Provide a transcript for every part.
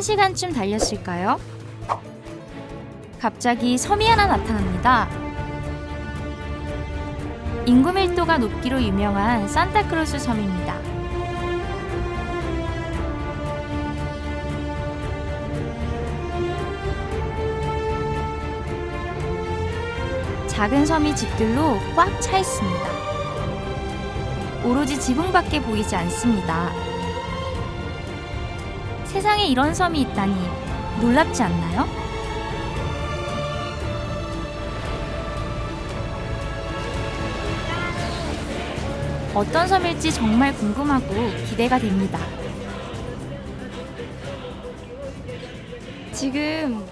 1시간쯤 달렸을까요? 갑자기 섬이 하나 나타납니다. 인구 밀도가 높기로 유명한 산타크루스 섬입니다. 작은 섬이 집들로 꽉 차 있습니다. 오로지 지붕밖에 보이지 않습니다. 세상에 이런 섬이 있다니 놀랍지 않나요? 어떤 섬일지 정말 궁금하고 기대가 됩니다. 지금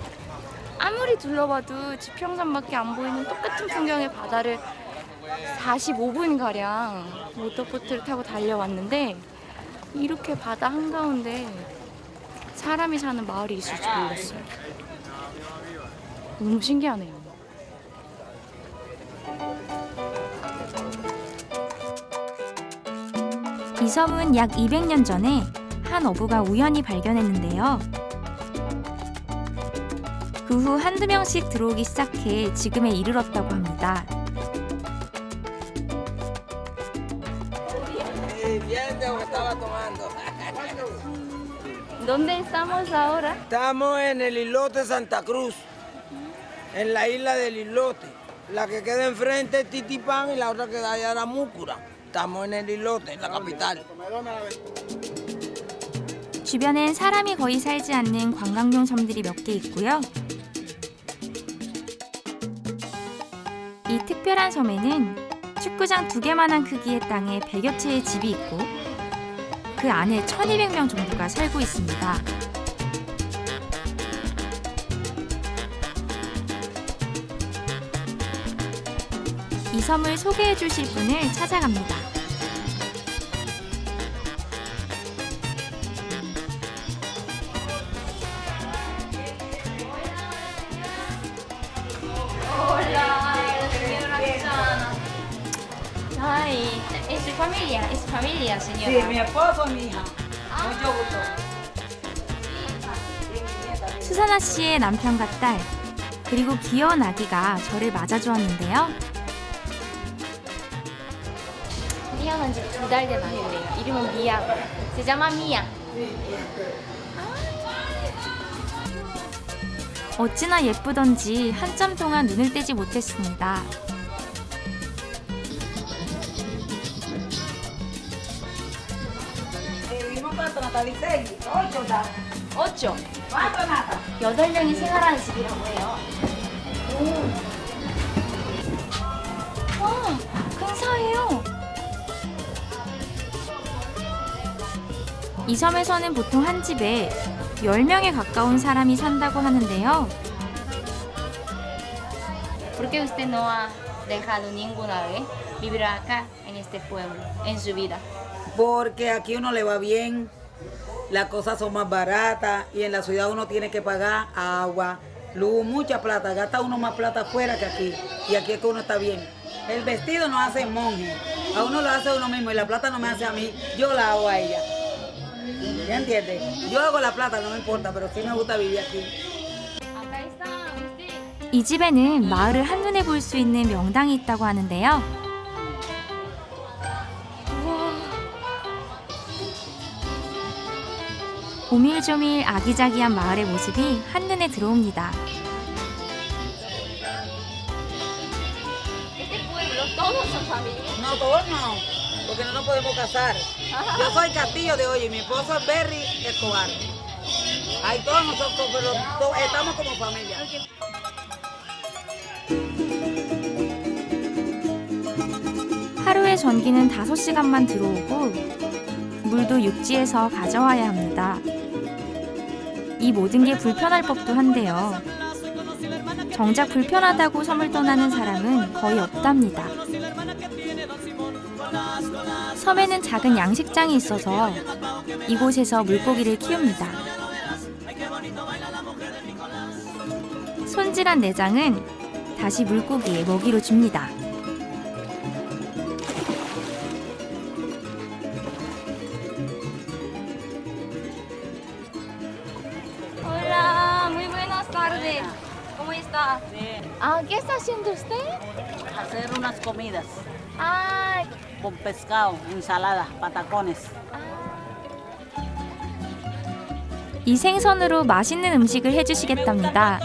아무리 둘러봐도 지평선밖에 안 보이는 똑같은 풍경의 바다를 45분가량 모터보트를 타고 달려왔는데 이렇게 바다 한가운데 사람이 사는 마을이 있을 줄 몰랐어요. 너무 신기하네요. 이 섬은 약 200년 전에 한 어부가 우연히 발견했는데요. 그 후 한두 명씩 들어오기 시작해 지금에 이르렀다고 합니다. ¿Dónde estamos ahora? Estamos en el islote Santa Cruz, en la isla del islote. La que queda enfrente es Titipán y la otra queda allá la Múcura. Estamos en el islote, en la capital. 주변엔 사람이 거의 살지 않는 관광용 섬들이 몇 개 있고요. 이 특별한 섬에는 축구장 2개만한 크기의 땅에 100여 채의 집이 있고 그 안에 1200명 정도가 살고 있습니다. 이 섬을 소개해 주실 분을 찾아갑니다. Ay, ¿es su familia? ¿Es su familia, señora? Sí, mi esposo y mi hija. Mucho gusto. 수사나 씨의 남편과 딸, 그리고 귀여운 아기가 저를 맞아주었는데요. 태어난 지 2달 된 아이래요. 이름은 미야. Se llama Mia. 어찌나 예쁘던지 한참 동안 눈을 떼지 못했습니다. ¿Vimos cuánto, Natalie? 8 da. 8. ¿Cuánto, Nata? 8명이 생활하는 집이라고 해요. 와, 근사해요. 이 섬에서는 보통 한 집에 10명에 가까운 사람이 산다고 하는데요. ¿Por qué usted no ha dejado ninguna vez vivir acá, en este pueblo, en su vida? Porque aquí uno le va bien, las cosas son más baratas y en la ciudad uno tiene que pagar agua, luz, mucha plata, gasta uno más plata afuera que aquí y aquí es que uno está bien. El vestido no hace monje, a uno lo hace uno mismo y la plata no me hace a mí, yo la hago a ella. ¿Ya entiendes? Yo hago la plata, no me importa, pero sí me gusta vivir aquí. Acá está usted. 이 집에는 마을을 한눈에 볼 수 있는 명당이 있다고 하는데요. 오밀조밀 아기자기한 마을의 모습이 한눈에 들어옵니다. Este pueblo, todos son familia. No, todos no, porque no nos podemos casar. Yo soy Castillo de Hoyo y mi esposo es Berry Escobar. Ahí todos nosotros, pero estamos como familia. 하루에 전기는 5시간만 들어오고 물도 육지에서 가져와야 합니다. 이 모든 게 불편할 법도 한데요. 정작 불편하다고 섬을 떠나는 사람은 거의 없답니다. 섬에는 작은 양식장이 있어서 이곳에서 물고기를 키웁니다. 손질한 내장은 다시 물고기에 먹이로 줍니다. está? Ah, ¿qué está haciendo usted? Hacer unas comidas Ah, con pescado, ensalada, patacones. 이 생선으로 맛있는 음식을 해주시겠답니다.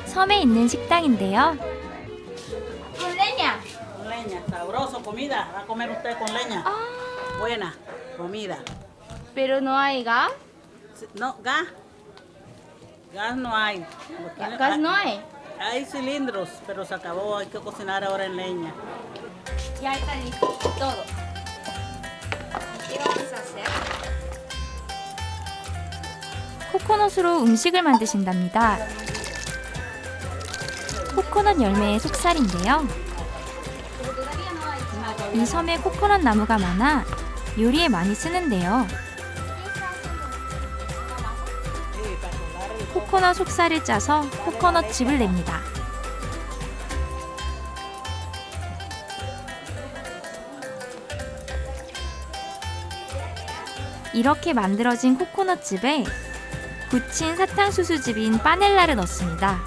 섬에 있는 식당인데요. con leña. Con leña, sabroso, comida. ¿Va a comer usted con leña? Buena, comida. Pero no hay gas. No, gas. Gas no hay. Gas no hay. Hay cilindros, pero se acabó. Hay que cocinar ahora en leña. Ya está listo todo. ¿Qué vamos a hacer? 코코넛으로 음식을 만드신답니다. 코코넛 열매의 속살인데요. 이 섬에 코코넛 나무가 많아 요리에 많이 쓰는데요. 코코넛 속살을 짜서 코코넛 즙을 냅니다. 이렇게 만들어진 코코넛 즙에 굳힌 사탕수수즙인 바닐라를 넣습니다.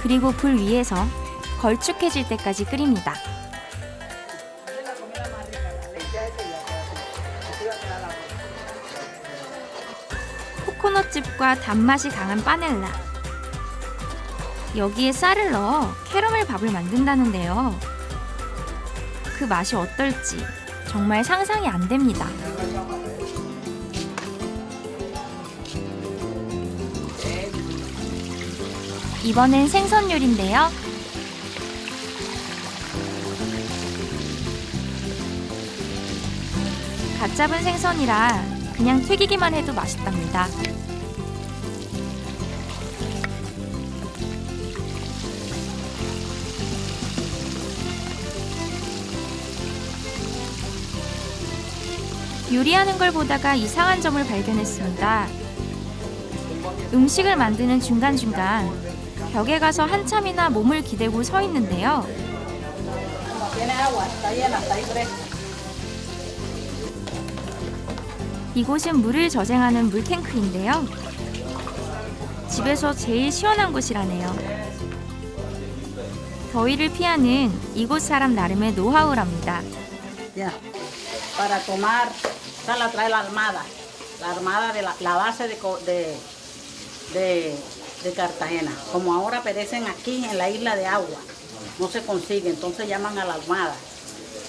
그리고 불 위에서 걸쭉해질 때까지 끓입니다. 코코넛즙과 단맛이 강한 바닐라. 여기에 쌀을 넣어 캐러멜 밥을 만든다는데요. 그 맛이 어떨지 정말 상상이 안 됩니다. 이번엔 생선 요리인데요. 갓 잡은 생선이라 그냥 튀기기만 해도 맛있답니다. 요리하는 걸 보다가 이상한 점을 발견했습니다. 음식을 만드는 중간중간 벽에 가서 한참이나 몸을 기대고 서 있는데요. 이곳은 물을 저장하는 물탱크인데요. 집에서 제일 시원한 곳이라네요. 더위를 피하는 이곳 사람 나름의 노하우랍니다. Ya. Para tomar, esta la trae la armada. La armada de la base de Cartagena. Como ahora perecen aquí en la isla de agua, no se consigue, entonces llaman a la armada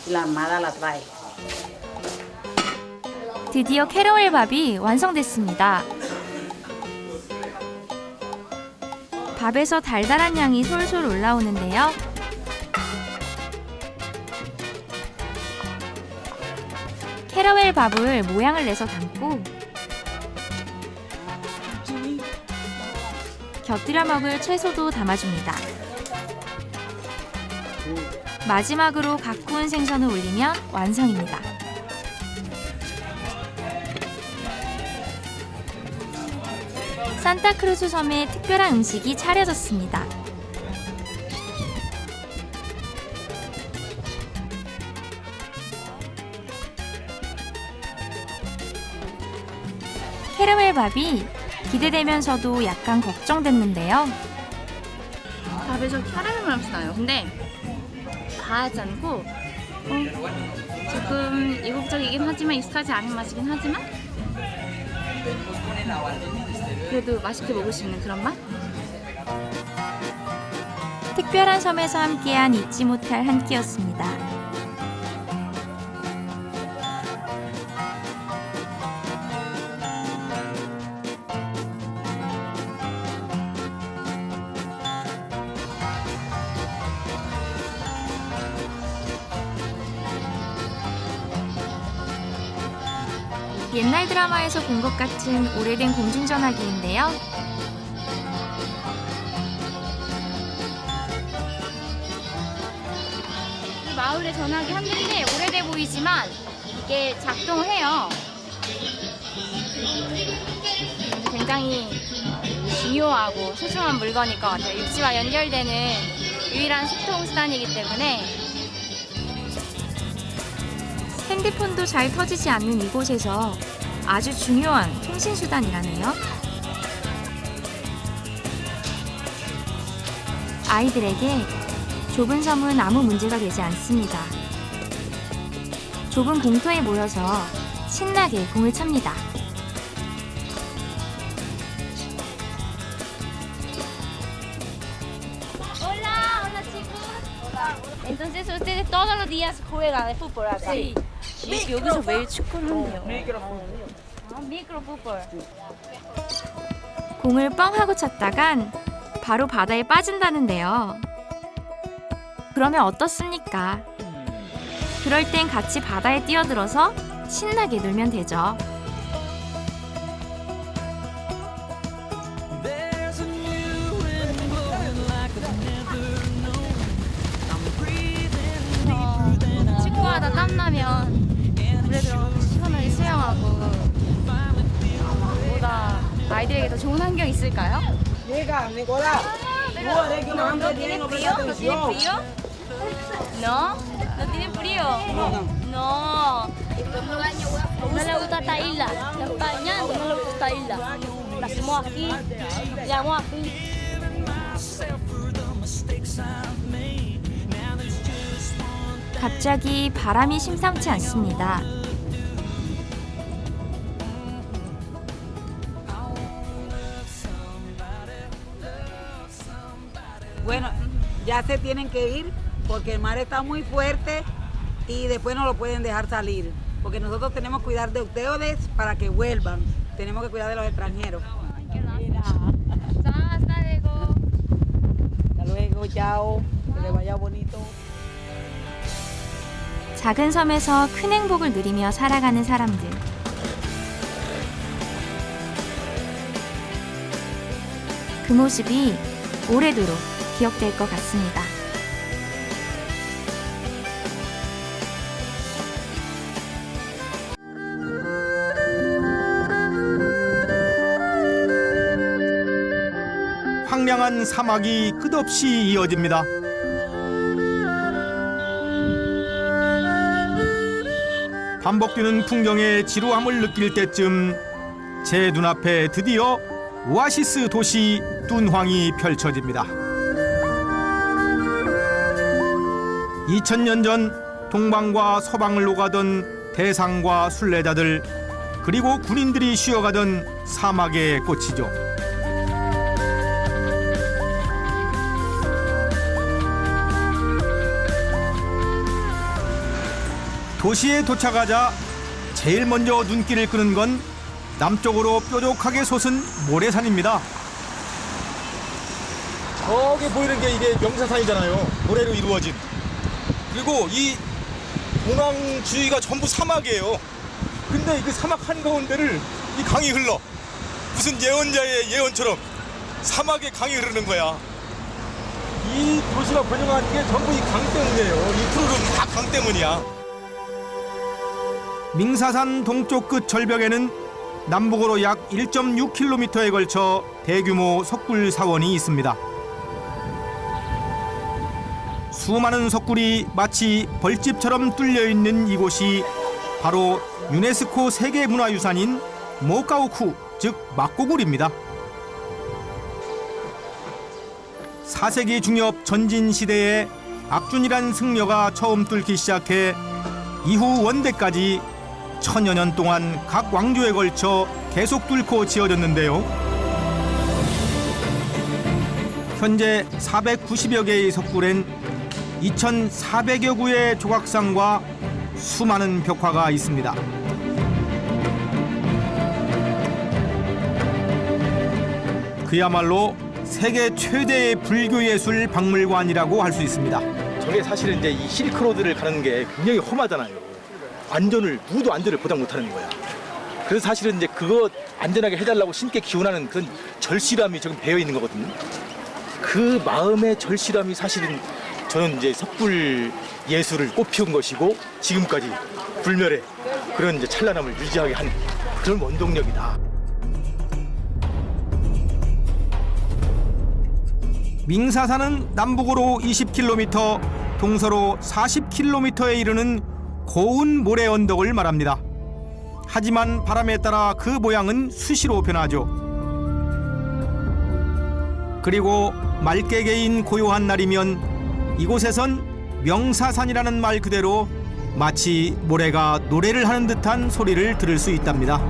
y la armada la trae. 드디어 캐러멜 밥이 완성됐습니다. 밥에서 달달한 향이 솔솔 올라오는데요. 캐러멜 밥을 모양을 내서 담고 곁들여 먹을 채소도 담아줍니다. 마지막으로 갓 구운 생선을 올리면 완성입니다. 산타크루즈 섬에 특별한 음식이 차려졌습니다. 캐러멜 밥이 기대되면서도 약간 걱정됐는데요. 밥에서 캐러멜 맛이 나요. 근데 과하지 않고 조금 이국적이긴 하지만 익숙하지 않은 맛이긴 하지만 그래도 맛있게 먹을 수 있는 그런 맛? 특별한 섬에서 함께한 잊지 못할 한 끼였습니다. 옛날 드라마에서 본 것 같은 오래된 공중전화기인데요. 이 마을의 전화기 한 대인데 오래돼 보이지만 이게 작동해요. 굉장히 중요하고 소중한 물건일 것 같아요. 육지와 연결되는 유일한 소통수단이기 때문에. 핸드폰도 잘 터지지 않는 이곳에서 아주 중요한 통신수단이라네요. 아이들에게 좁은 섬은 아무 문제가 되지 않습니다. 좁은 공터에 모여서 신나게 공을 찹니다. Hola chicos. Entonces ustedes todos los días juegan fútbol acá. Sí. 여기서 매일 축구를 한대요. 미크로풋볼. 공을 뻥 하고 찼다간 바로 바다에 빠진다는데요. 그러면 어떻습니까? 그럴 땐 같이 바다에 뛰어들어서 신나게 놀면 되죠. 축구하다 땀나면 물에 들어가서 시원하게 수영하고 보다 아이들에게 더 좋은 환경이 있을까요? Llega, Nicolás. Tú eres que una gente tiene que prestar atención. No, no tiene frío. No. No le gusta esta isla. España no le gusta esta isla. Nacimos aquí, llegamos aquí. 갑자기 바람이 심상치 않습니다. Bueno, ya se tienen que ir porque el mar está muy fuerte y después no lo pueden dejar salir. Porque nosotros tenemos que cuidar de ustedes para que vuelvan. Tenemos que cuidar de los extranjeros. hasta luego. Hasta luego, chao. Que les vaya bonito. 작은 섬에서 큰 행복을 누리며 살아가는 사람들. 그 모습이 오래도록 기억될 것 같습니다. 황량한 사막이 끝없이 이어집니다. 반복되는 풍경의 지루함을 느낄 때쯤 제 눈앞에 드디어 오아시스 도시 뚠황이 펼쳐집니다. 2000년 전 동방과 서방을 오가던 대상과 순례자들 그리고 군인들이 쉬어가던 사막의 꽃이죠. 도시에 도착하자 제일 먼저 눈길을 끄는 건 남쪽으로 뾰족하게 솟은 모래산입니다. 저기 보이는 게 이게 명사산이잖아요. 모래로 이루어진. 그리고 이 공항 주위가 전부 사막이에요. 근데 그 사막 한가운데를 이 강이 흘러. 무슨 예언자의 예언처럼 사막에 강이 흐르는 거야. 이 도시가 번영한 게 전부 이 강 때문이에요. 이 푸르름 다 강 때문이야. 밍사산 동쪽 끝 절벽에는 남북으로 약 1.6km에 걸쳐 대규모 석굴 사원이 있습니다. 수많은 석굴이 마치 벌집처럼 뚫려 있는 이곳이 바로 유네스코 세계문화유산인 모카오쿠, 즉 막고굴입니다. 4세기 중엽 전진 시대에 악준이란 승려가 처음 뚫기 시작해 이후 원대까지 천여 년 동안 각 왕조에 걸쳐 계속 뚫고 지어졌는데요. 현재 490여 개의 석굴엔 2,400여 구의 조각상과 수많은 벽화가 있습니다. 그야말로 세계 최대의 불교예술 박물관이라고 할 수 있습니다. 저게 사실은 이제 이 실크로드를 가는 게 굉장히 험하잖아요. 누구도 안전을 보장 못하는 거야. 그래서 사실은 이제 그거 안전하게 해달라고 신께 기원하는 그런 절실함이 저기 배어 있는 거거든요. 그 마음의 절실함이 사실은 저는 이제 석굴 예술을 꽃피운 것이고 지금까지 불멸의 그런 이제 찬란함을 유지하게 한 그런 원동력이다. 밍사산은 남북으로 20km, 동서로 40km에 이르는 고운 모래 언덕을 말합니다. 하지만 바람에 따라 그 모양은 수시로 변하죠. 그리고 맑게 개인 고요한 날이면 이곳에선 명사산이라는 말 그대로 마치 모래가 노래를 하는 듯한 소리를 들을 수 있답니다.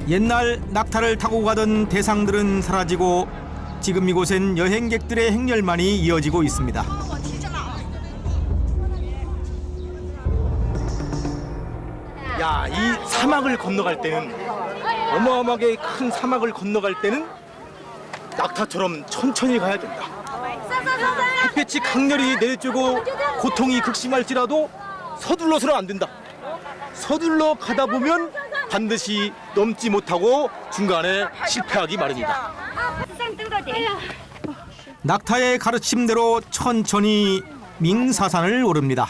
옛날 낙타를 타고 가던 대상들은 사라지고 지금 이곳엔 여행객들의 행렬만이 이어지고 있습니다. 야, 이 사막을 건너갈 때는, 어마어마하게 큰 사막을 건너갈 때는 낙타처럼 천천히 가야 된다. 햇볕이 강렬히 내리쬐고 고통이 극심할지라도 서둘러서는 안 된다. 서둘러 가다 보면 반드시 넘지 못하고 중간에 실패하기 마련이다. 낙타의 가르침대로 천천히 밍사산을 오릅니다.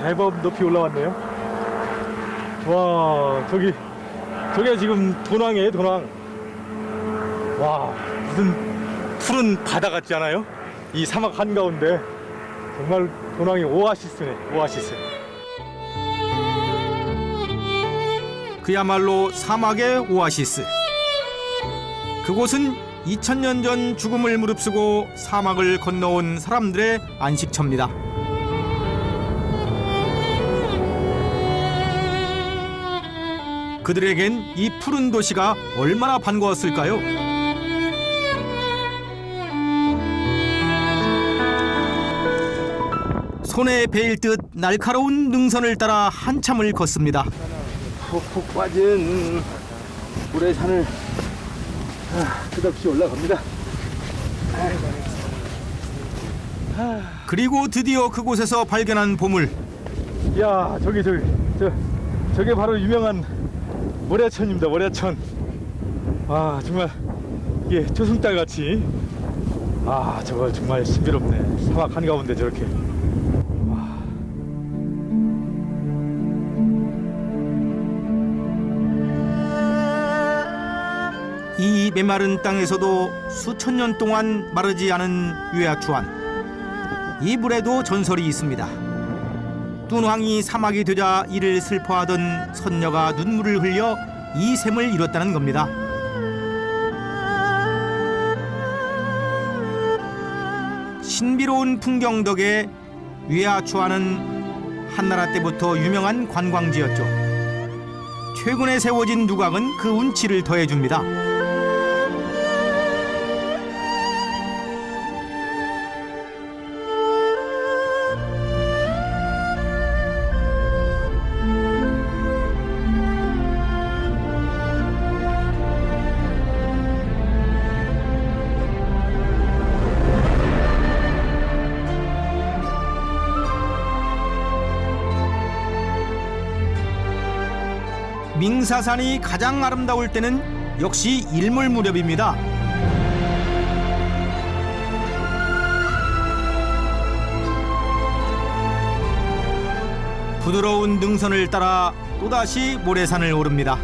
제법 높이 올라왔네요. 와, 저게 지금 도낭이에요, 도낭. 와, 무슨 푸른 바다 같지 않아요? 이 사막 한가운데 정말 도낭이 오아시스네, 오아시스. 그야말로 사막의 오아시스. 그곳은 2000년 전 죽음을 무릅쓰고 사막을 건너온 사람들의 안식처입니다. 그들에겐 이 푸른 도시가 얼마나 반가웠을까요? 손에 베일 듯 날카로운 능선을 따라 한참을 걷습니다. 푹푹 빠진 물의 산을 끝없이 올라갑니다. 그리고 드디어 그곳에서 발견한 보물. 야, 저게 바로 유명한 모래천입니다. 모래천. 아, 정말 이게 초승달 같이. 아, 저거 정말 신비롭네. 사막 한가운데 저렇게. 이 메마른 땅에서도 수천 년 동안 마르지 않은 유야추안. 이 물에도 전설이 있습니다. 뚠황이 사막이 되자 이를 슬퍼하던 선녀가 눈물을 흘려 이 샘을 이뤘다는 겁니다. 신비로운 풍경 덕에 유야추안은 한나라 때부터 유명한 관광지였죠. 최근에 세워진 누각은 그 운치를 더해줍니다. 밍사산이 가장 아름다울 때는 역시 일몰 무렵입니다. 부드러운 능선을 따라 또다시 모래산을 오릅니다.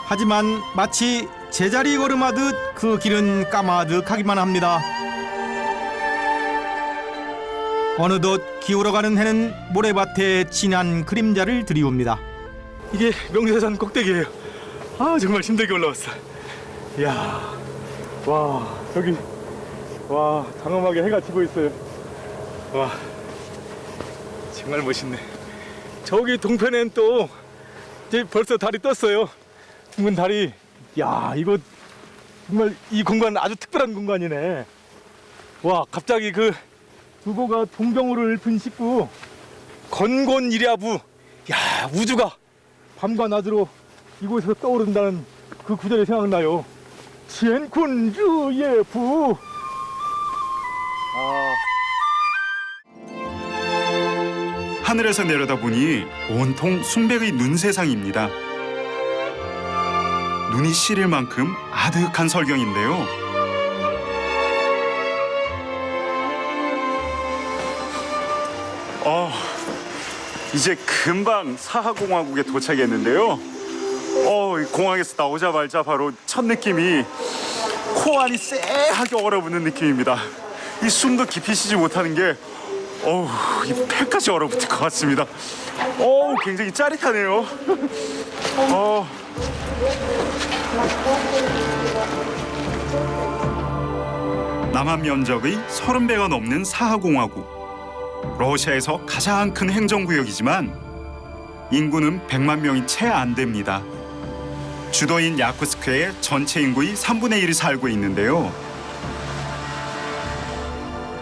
하지만 마치 제자리 걸음하듯 그 길은 까마득하기만 합니다. 어느덧 기울어가는 해는 모래밭에 진한 그림자를 들이웁니다. 이게 명사산 꼭대기예요. 아, 정말 힘들게 올라왔어. 이야, 와, 저기, 와, 장엄하게 해가 지고 있어요. 와, 정말 멋있네. 저기 동편엔 또 이제 벌써 달이 떴어요. 둥근 달이. 야, 이거 정말 이 공간 아주 특별한 공간이네. 와, 갑자기 그 두고가 동병우를 분식구 건곤이랴부. 야, 우주가 밤과 낮으로 이곳에서 떠오른다는 그 구절이 생각나요. 치엔쿤 르예부. 아. 하늘에서 내려다보니 온통 순백의 눈 세상입니다. 눈이 시릴 만큼 아득한 설경인데요. 이제 금방 사하공화국에 도착했는데요. 이 공항에서 나오자마자 바로 첫 느낌이 코 안이 쎄하게 얼어붙는 느낌입니다. 이 숨도 깊이 쉬지 못하는 게 이 폐까지 얼어붙을 것 같습니다. 굉장히 짜릿하네요. 남한 면적의 30배가 넘는 사하공화국. 러시아에서 가장 큰 행정구역이지만 인구는 100만 명이 채 안 됩니다. 주도인 야쿠츠크의 전체 인구의 3분의 1이 살고 있는데요.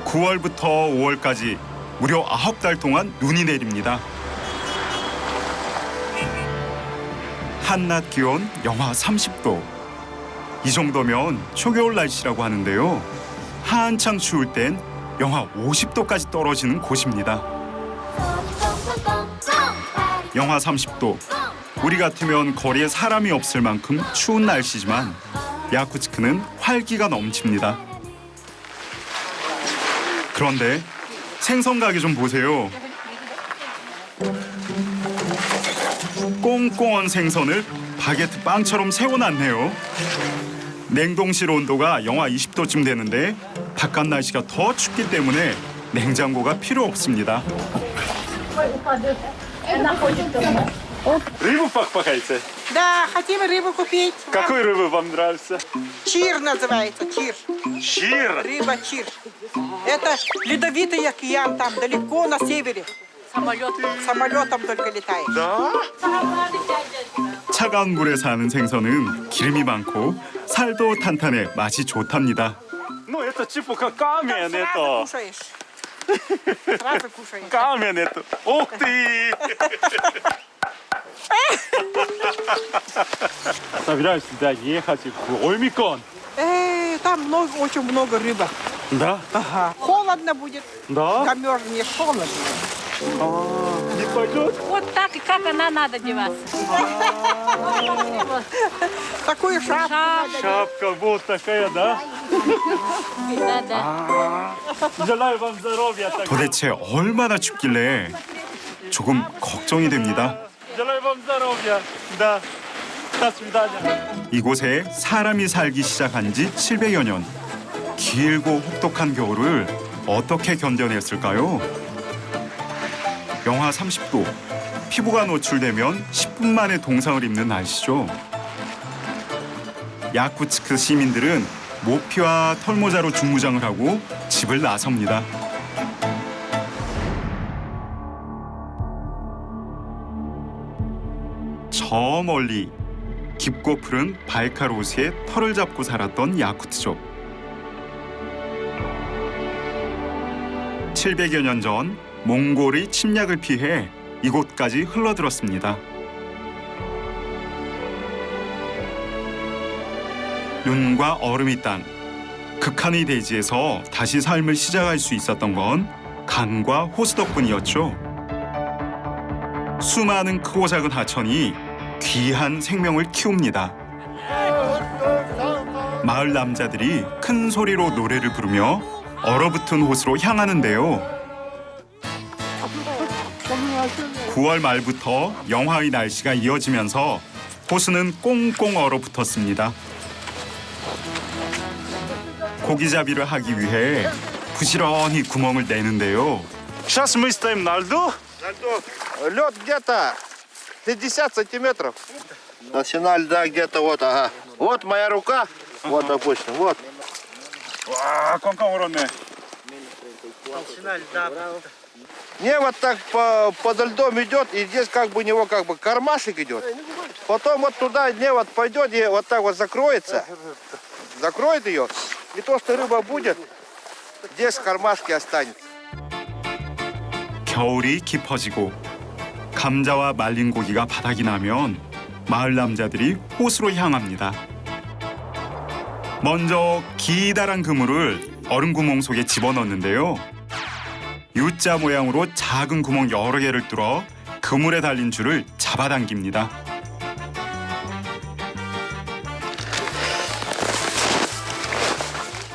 9월부터 5월까지 무려 9달 동안 눈이 내립니다. 한낮 기온 영하 30도. 이 정도면 초겨울 날씨라고 하는데요. 한창 추울 땐 영하 50도까지 떨어지는 곳입니다. 영하 30도. 우리 같으면 거리에 사람이 없을 만큼 추운 날씨지만 야쿠츠크는 활기가 넘칩니다. 그런데 생선 가게 좀 보세요. 꽁꽁한 생선을 바게트 빵처럼 세워놨네요. 냉동실 온도가 영하 20도쯤 되는데 바깥 날씨가 더 춥기 때문에 냉장고가 필요 없습니다. Рыбу покупаете? Да, хотим рыбу купить. Какую рыбу вам нравится? Чир называется, чир. Чир? Рыба чир. Это ледовитый океан там далеко на севере. Самолетом только летает. Да? 차가운 물에 사는 생선은 기름이 많고 살도 탄탄해 맛이 좋답니다. Ну, это типа как камень, это. Кушаешь. Сразу кушаешь. Камень это. Ух ты! Собираюсь сюда ехать в Ольмикон. Там очень много рыбы. Да? Ага. Холодно будет. Да? Замерзнешь, холодно. Не пойдет? Вот так, как она надо деваться. Такую шапку. Шапка вот такая, да? Да. Желаю вам здоровья. 도대체 얼마나 춥길래 조금 걱정이 됩니다. Желаю вам здоровья. Да. До свидания. 이곳에 사람이 살기 시작한 지 700여 년. 길고 혹독한 겨울을 어떻게 견뎌냈을까요? 영하 30도. 피부가 노출되면 10분 만에 동상을 입는 날씨죠. 야쿠츠크 시민들은 모피와 털모자로 중무장을 하고 집을 나섭니다. 저 멀리 깊고 푸른 바이칼호수에 털을 잡고 살았던 야쿠트족. 700여 년 전 몽골의 침략을 피해 이곳까지 흘러들었습니다. 눈과 얼음이 딴 극한의 대지에서 다시 삶을 시작할 수 있었던 건 강과 호수 덕분이었죠. 수많은 크고 작은 하천이 귀한 생명을 키웁니다. 마을 남자들이 큰 소리로 노래를 부르며 얼어붙은 호수로 향하는데요. 9월 말부터 영하의 날씨가 이어지면서 호수는 꽁꽁 얼어붙었습니다. 고기잡이를 하기 위해 부지런히 구멍을 내는데요. Сейчас мы стоим на льду. Лед где-то 50 сантиметров. Толщина льда где-то вот, ага. Вот моя рука, вот, допустим, вот. 와, 꽝꽝 얼었네. Не вот так под льдом идет, и здесь как бы у него как бы кармашек идет. Потом вот туда не вот пойдет и вот так вот закроется. Закроет ее, и то, что рыба будет, здесь в кармашке останется. 겨울이 깊어지고 감자와 말린 고기가 바닥이 나면 마을 남자들이 호수로 향합니다. 먼저 기다란 그물을 얼음 구멍 속에 집어넣는데요. U자 모양으로 작은 구멍 여러 개를 뚫어 그물에 달린 줄을 잡아당깁니다.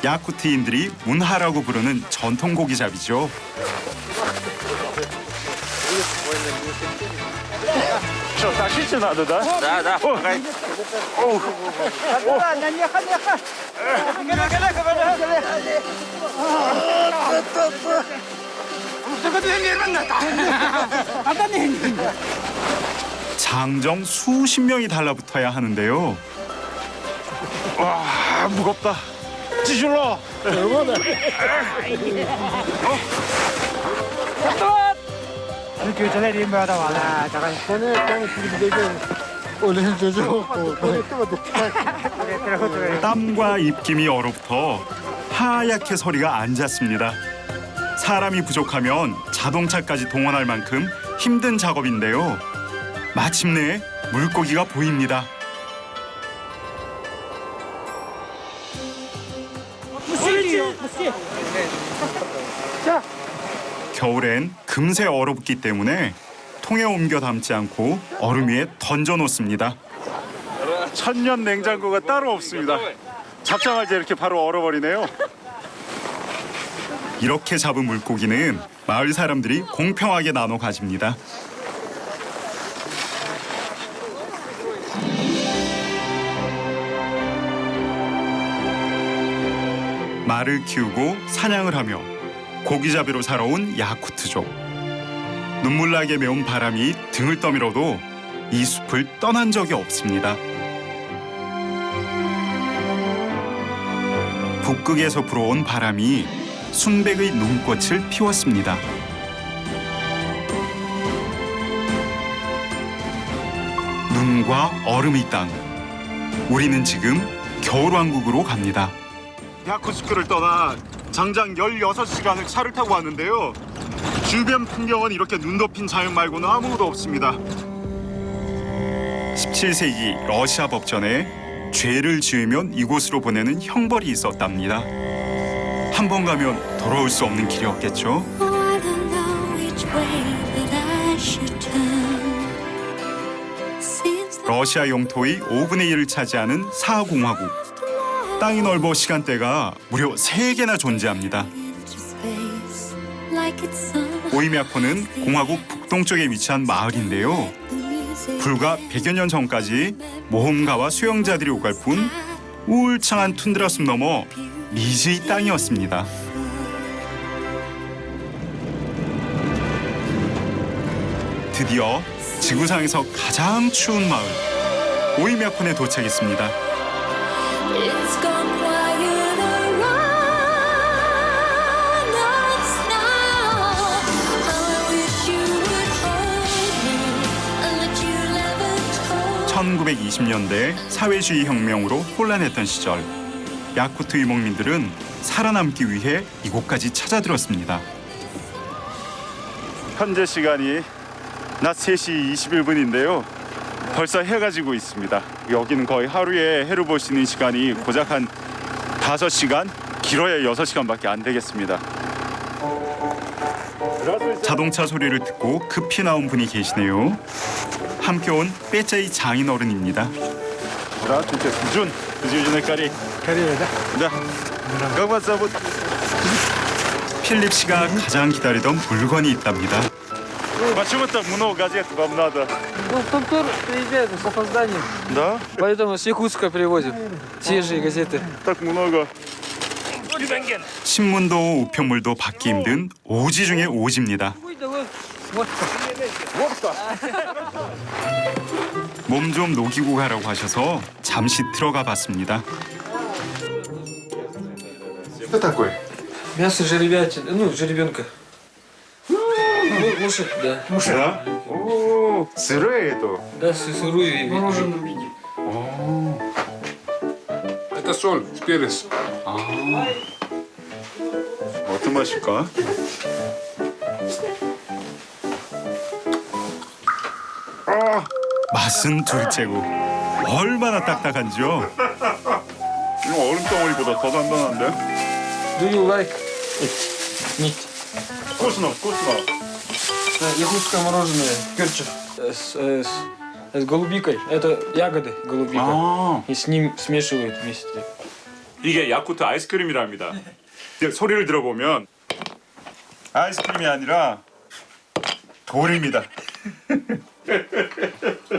야쿠트인들이 문하라고 부르는 전통 고기잡이죠. Что, тащите надо, да? Да, да. 장정 수십 명이 달라붙어야 하는데요. 와, 무겁다. 찌질러. 땀과 입김이 얼어붙어 하얗게 서리가 앉았습니다. 사람이 부족하면 자동차까지 동원할 만큼 힘든 작업인데요. 마침내 물고기가 보입니다. 겨울엔 금세 얼어붙기 때문에 통에 옮겨 담지 않고 얼음 위에 던져 놓습니다. 천년 냉장고가 따로 없습니다. 잡자마자 이렇게 바로 얼어버리네요. 이렇게 잡은 물고기는 마을 사람들이 공평하게 나눠 가집니다. 말을 키우고 사냥을 하며 고기잡이로 살아온 야쿠트족. 눈물나게 매운 바람이 등을 떠밀어도 이 숲을 떠난 적이 없습니다. 북극에서 불어온 바람이 순백의 눈꽃을 피웠습니다. 눈과 얼음의 땅. 우리는 지금 겨울왕국으로 갑니다. 야쿠츠크를 떠나 장장 16시간을 차를 타고 왔는데요. 주변 풍경은 이렇게 눈 덮인 자연 말고는 아무것도 없습니다. 17세기 러시아 법전에 죄를 지으면 이곳으로 보내는 형벌이 있었답니다. 한 번 가면 돌아올 수 없는 길이었겠죠. 러시아 영토의 5분의 1을 차지하는 사하공화국. 땅이 넓어 시간대가 무려 3개나 존재합니다. 오이미아코는 공화국 북동쪽에 위치한 마을인데요. 불과 100여 년 전까지 모험가와 수영자들이 오갈 뿐 울창한 툰드라숲 너머 미지의 땅이었습니다. 드디어 지구상에서 가장 추운 마을 오이미아콘에 도착했습니다. (1920년대) 사회주의 혁명으로 혼란했던 시절 야쿠트 유목민들은 살아남기 위해 이곳까지 찾아들었습니다. 현재 시간이 낮 3시 21분인데요. 벌써 해가 지고 있습니다. 여기는 거의 하루에 해를 볼 수 있는 시간이 고작 한 5시간, 길어야 6시간밖에 안 되겠습니다. 자동차 소리를 듣고 급히 나온 분이 계시네요. 함께 온 빼짜이 장인어른입니다. Здравствуйте, Джун. Джун кар이. Да. Как вас зовут? 필립 씨가 가장 기다리던 물건이 있답니다. Почему так много газет вам надо? Ну, в Томтур приезжают с опозданием. Да? Поэтому с Якутска привозят свежие газеты. Так много. 신문도 우편물도 받기 힘든 오지 중의 오지입니다. 몸 좀 녹이고 가라고 하셔서 잠시 들어가 봤습니다. Что такое? Мясо жеребятины, ну, жеребенка. Уши, да. Да? О, сырое это? Да, сырую и мороженое. Это соль, перец. 어떤 맛일까? 맛은 둘째고 얼마나 딱딱한지요. 이거 얼음 덩어리보다 더 단단한데? Do you like it? Meat. Вкусно, вкусно. Якутское мороженое, перчик с голубикой. Это ягоды голубика. И с ним смешивают вместе. 이게 야쿠트 아이스크림이랍니다. 소리를 들어보면 아이스크림이 아니라 돌입니다.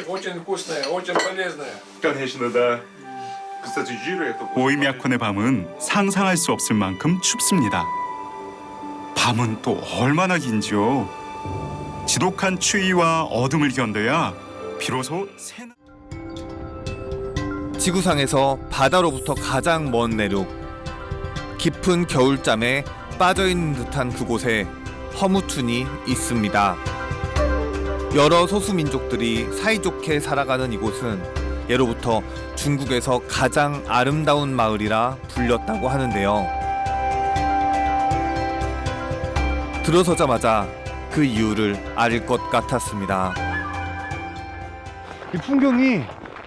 Очень вкусное, очень полезное. Конечно, да. Кстати, 오이미야콘의 밤은 상상할 수 없을 만큼 춥습니다. 밤은 또 얼마나 긴지요. 지독한 추위와 어둠을 견뎌야 비로소 새는 지구상에서 바다로부터 가장 먼 내륙, 깊은 겨울잠에 빠져있는 듯한 그곳에 허무춘이 있습니다. 여러 소수민족들이 사이좋게 살아가는 이곳은 예로부터 중국에서 가장 아름다운 마을이라 불렸다고 하는데요. 들어서자마자 그 이유를 알 것 같았습니다. 이 풍경이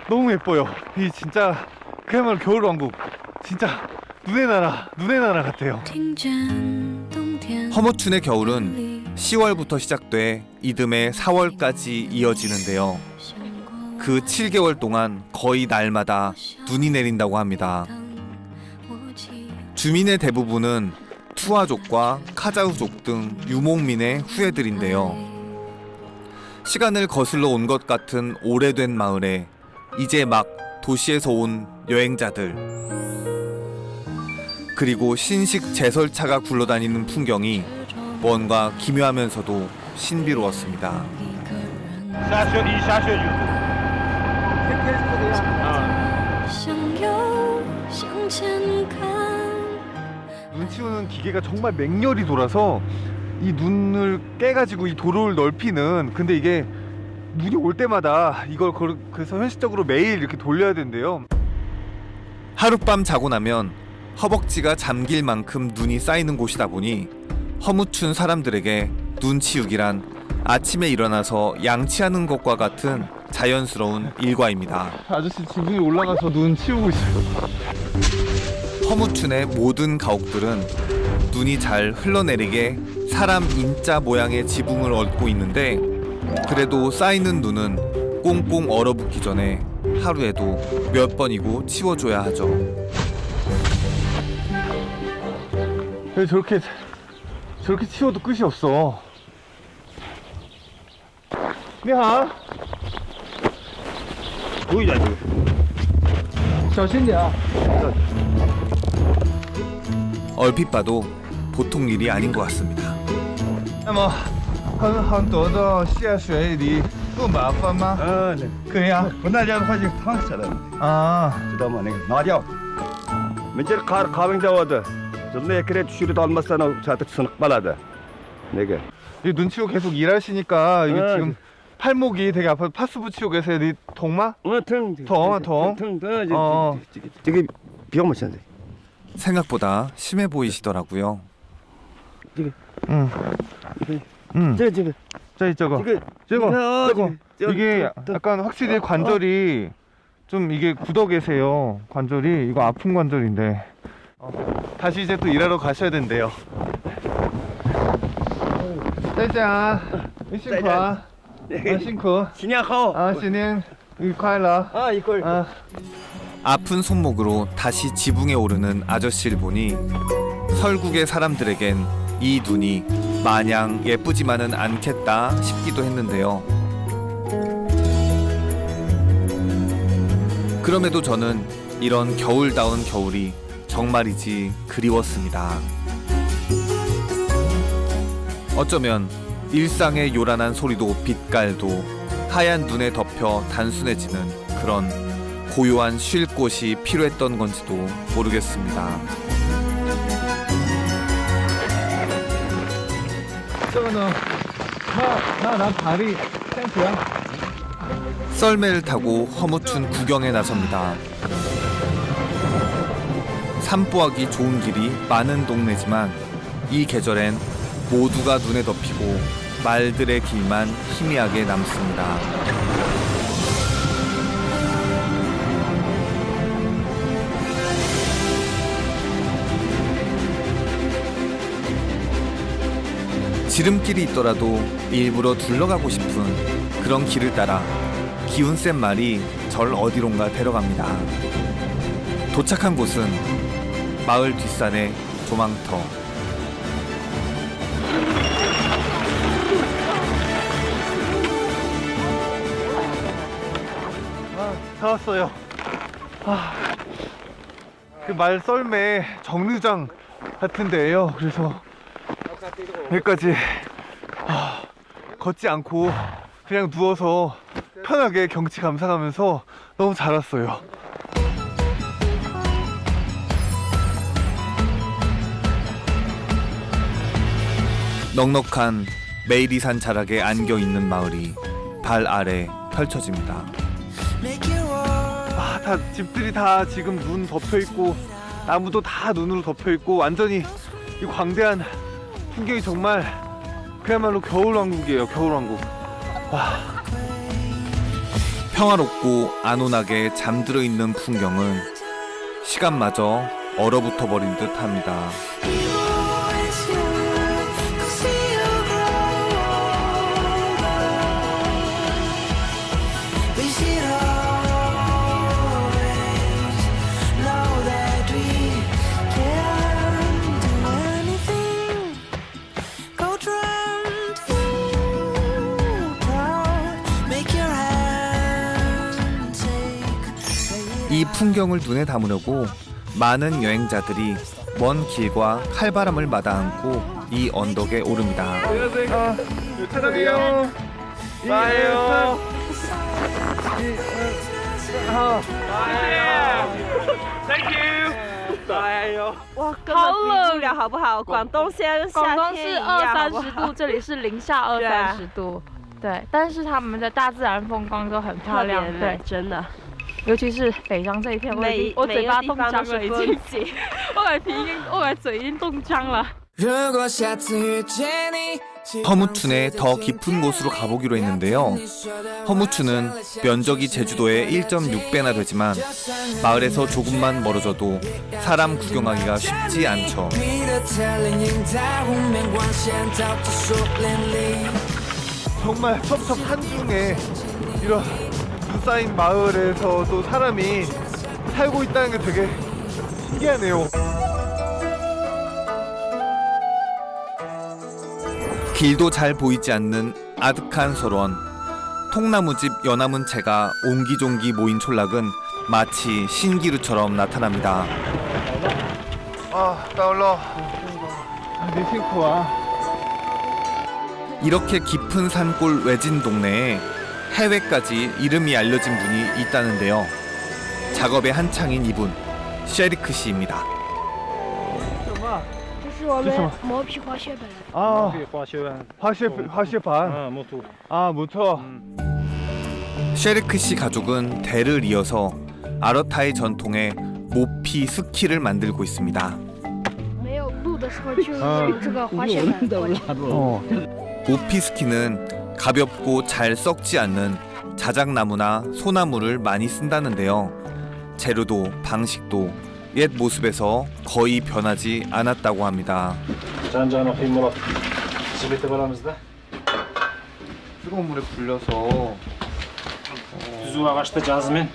너무 예뻐요. 이 진짜 그야말로 겨울왕국. 진짜 눈의 나라 같아요. 허무춘의 겨울은 10월부터 시작돼 이듬해 4월까지 이어지는데요. 그 7개월 동안 거의 날마다 눈이 내린다고 합니다. 주민의 대부분은 투아족과 카자흐족 등 유목민의 후예들인데요. 시간을 거슬러 온 것 같은 오래된 마을에 이제 막 도시에서 온 여행자들, 그리고 신식 제설차가 굴러다니는 풍경이 뭔가 기묘하면서도 신비로웠습니다. 눈 치우는 기계가 정말 맹렬히 돌아서 이 눈을 깨가지고 이 도로를 넓히는, 근데 이게 눈이 올 때마다 이걸 그래서 현실적으로 매일 이렇게 돌려야 된대요. 하룻밤 자고 나면 허벅지가 잠길 만큼 눈이 쌓이는 곳이다 보니 허무춘 사람들에게 눈 치우기란 아침에 일어나서 양치하는 것과 같은 자연스러운 일과입니다. 아저씨 지붕에 올라가서 눈 치우고 있어요. 허무춘의 모든 가옥들은 눈이 잘 흘러내리게 사람 인자 모양의 지붕을 얹고 있는데, 그래도 쌓이는 눈은 꽁꽁 얼어붙기 전에 하루에도 몇 번이고 치워줘야 하죠. 왜 저렇게 치워도 끝이 없어. 니하. 보이자 지금. 小心点啊. 얼핏 봐도 보통 일이 아닌 것 같습니다. 那么很多的下水里不麻烦吗？可以啊。不那这样的话就烫死了。啊，知道吗？那个拿掉。맨날 가방 잡아도 전에 그래 주시도 алм았잖아. 저한테 스낵 발라다. 내가. 이 눈 치고 계속 일하시니까 이게 지금 팔목이 되게 아파서 파스 붙이고 계세요. 이 동마? 통. 저기 비용 못 쳤는데. 생각보다 심해 보이시더라고요. 저거 이게 약간 확실히 관절이 좀 이게 굳어 계세요. 관절이 이거 아픈 관절인데 다시 이제 또 일하러 가셔야 된대요. 짜잔, 辛苦啊，辛苦，新年好，新年愉快了，아픈 손목으로 다시 지붕에 오르는 아저씨를 보니 설국의 사람들에겐 이 눈이 마냥 예쁘지만은 않겠다 싶기도 했는데요. 그럼에도 저는 이런 겨울다운 겨울이 정말이지 그리웠습니다. 어쩌면 일상의 요란한 소리도 빛깔도 하얀 눈에 덮여 단순해지는 그런 고요한 쉴 곳이 필요했던 건지도 모르겠습니다. 썰매를 타고 허무춘 구경에 나섭니다. 산보하기 좋은 길이 많은 동네지만 이 계절엔 모두가 눈에 덮이고 말들의 길만 희미하게 남습니다. 지름길이 있더라도 일부러 둘러가고 싶은 그런 길을 따라 기운 센 말이 절 어디론가 데려갑니다. 도착한 곳은 마을 뒷산의 조망터. 다 왔어요. 그 말 썰매 정류장 같은 데예요. 그래서 여기까지 걷지 않고 그냥 누워서 편하게 경치 감상하면서 너무 잘 왔어요. 넉넉한 메이리산 자락에 안겨있는 마을이 발 아래 펼쳐집니다. 다 집들이 다 지금 눈 덮여있고 나무도 다 눈으로 덮여있고 완전히 이 광대한 풍경이 정말 그야말로 겨울왕국이에요. 겨울왕국. 와. 평화롭고 안온하게 잠들어 있는 풍경은 시간마저 얼어붙어 버린 듯 합니다. 이 풍경을 눈에 담으려고 많은 여행자들이 먼 길과 칼바람을 마다않고 이 언덕에 오릅니다. 안녕하세요. 사랑해요. 나예요.哇，根本比不了，好不好？广东现在广东是夏天一样，好不20-30好度，这里是零下20-30度。对，但是他们的大自然风光都很漂亮，特别美对，真的。尤其是北上这一片，我嘴巴冻僵了，已经，我的嘴已经冻僵了。 허무춘의 더 깊은 곳으로 가보기로 했는데요. 허무춘은 면적이 제주도의 1.6배나 되지만 마을에서 조금만 멀어져도 사람 구경하기가 쉽지 않죠. 정말 섭섭한 중에 이런 눈 쌓인 마을에서도 사람이 살고 있다는 게 되게 신기하네요. 길도 잘 보이지 않는 아득한 설원. 통나무집 연화문 채가 옹기종기 모인 촌락은 마치 신기루처럼 나타납니다. 나올라. 네 싱크와. 이렇게 깊은 산골 외진 동네에 해외까지 이름이 알려진 분이 있다는데요. 작업에 한창인 이분, 셰리크 씨입니다. 这是我们磨皮滑雪板。 화시반. 모터. 셰리크 씨 가족은 대를 이어서 아르타이 전통의 모피 스키를 만들고 있습니다. 没有路的时候就用这个滑雪板过去。 모피 스키는 가볍고 잘 썩지 않는 자작나무나 소나무를 많이 쓴다는데요. 재료도 방식도 옛 모습에서 거의 변하지 않았다고 합니다. 뜨거운 물에 불려서 Түзу ағашты жазымен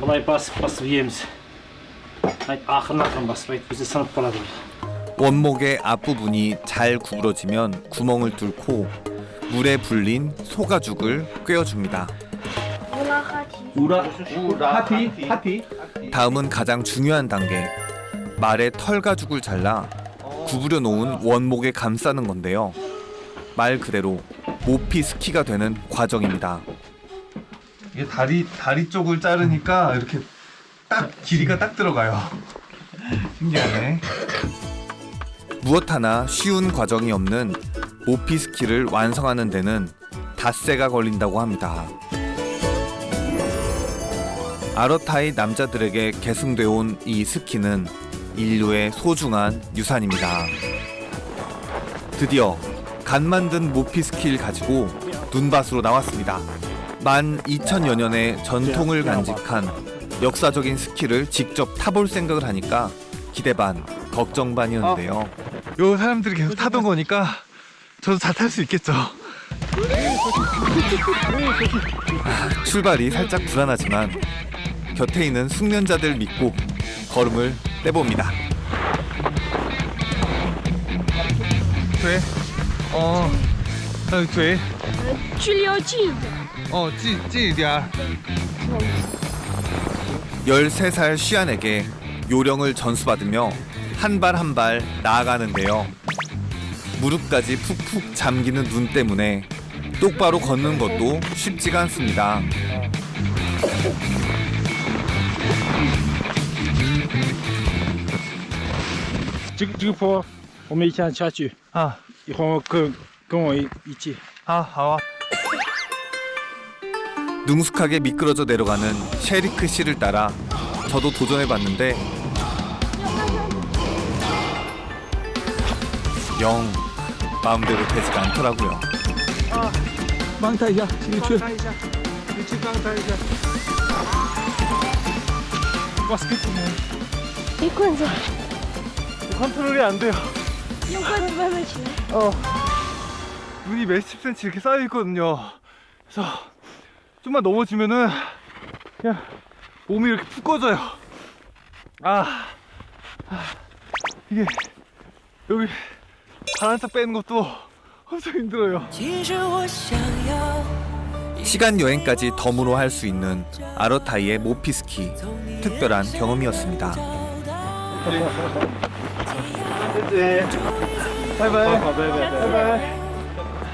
былай басып үйеміз. ақырын басып өйтпесе сынып қалады. 원목의 앞부분이 잘 구부러지면 구멍을 뚫고 물에 불린 소가죽을 꿰어줍니다. 하티. 다음은 가장 중요한 단계. 말의 털가죽을 잘라 구부려 놓은 원목에 감싸는 건데요. 말 그대로 모피 스키가 되는 과정입니다. 이게 다리 쪽을 자르니까 이렇게 딱 길이가 딱 들어가요. 신기하네. 무엇 하나 쉬운 과정이 없는 모피 스키를 완성하는 데는 닷새가 걸린다고 합니다. 아르타이 남자들에게 계승되어 온 이 스키는 인류의 소중한 유산입니다. 드디어 갓 만든 모피 스키를 가지고 눈밭으로 나왔습니다. 12,000여 년의 전통을 간직한 역사적인 스키를 직접 타볼 생각을 하니까 기대 반, 걱정 반이었는데요. 요 사람들이 계속 타던 거니까 저도 잘 탈 수 있겠죠. 출발이 살짝 불안하지만 곁에 있는 숙련자들 믿고 걸음을 떼봅니다. 돼? 돼? 去溜近。 찌디야. 13살 쉬안에게 요령을 전수받으며 한 발 한 발 나아가는데요. 무릎까지 푹푹 잠기는 눈 때문에 똑바로 걷는 것도 쉽지가 않습니다. 这个坡我们先下去啊，一会儿跟我一起。 好啊。 능숙하게 미끄러져 내려가는 셰리크 씨를 따라 저도 도전해봤는데 영 마음대로 되지가 않더라고요. 帮他一下，你去帮他一下。一棍子， 컨트롤이 안 돼요. 用棍子慢慢起来。 눈이 몇십 cm 이렇게 쌓여 있거든요. 그래서 좀만 넘어지면은 그냥 몸이 이렇게 푹 꺼져요. 이게 여기 발 한 짝 빼는 것도 엄청 힘들어요. 시간 여행까지 덤으로 할 수 있는 아러타이의 모피스키 특별한 경험이었습니다.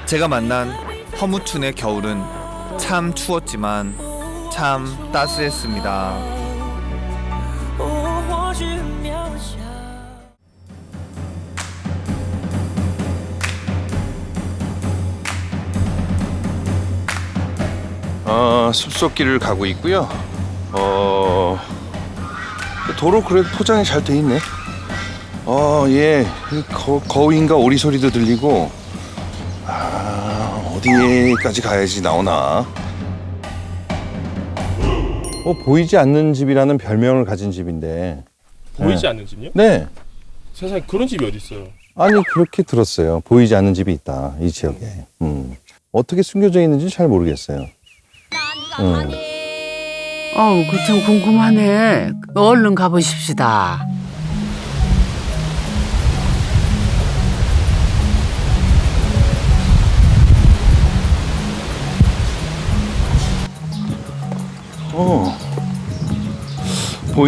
제가 만난 허무춘의 겨울은 참 추웠지만 참 따스했습니다. 숲속길을 가고 있고요. 도로 그래도 포장이 잘 돼 있네. 예, 거위인가 오리 소리도 들리고. 어디까지 가야지 나오나. 보이지 않는 집이라는 별명을 가진 집인데. 보이지 않는 집이요? 네. 세상에 그런 집이 어디 있어요? 아니 그렇게 들었어요. 보이지 않는 집이 있다 이 지역에. 어떻게 숨겨져 있는지 잘 모르겠어요. 그 참 궁금하네. 얼른 가보십시다.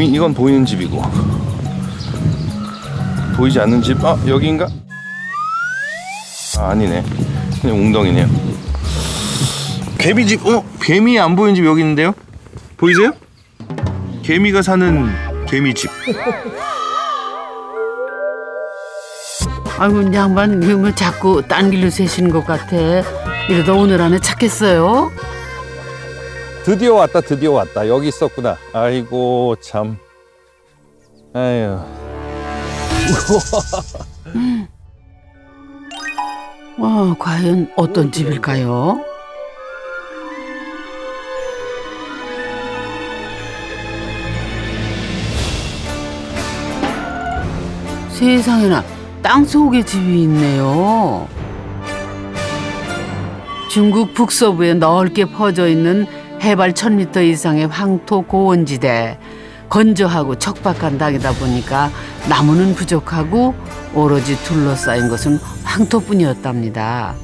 이건 보이는 집이고 보이지 않는 집. 여기인가? 아니네. 그냥 웅덩이네요. 개미집. 개미 안 보이는 집 여기 있는데요? 보이세요? 개미가 사는 개미집. 아이고 양반 이거 뭐 자꾸 딴 길로 새시는 것 같아. 이러다 오늘 안에 찾겠어요? 드디어 왔다. 여기 있었구나. 아이고 참. 아유. 과연 어떤 집일까요? 세상에나 땅속에 집이 있네요. 중국 북서부에 넓게 퍼져 있는 해발 1000m 이상의 황토 고원지대. 건조하고 척박한 땅이다 보니까 나무는 부족하고 오로지 둘러싸인 것은 황토뿐이었답니다.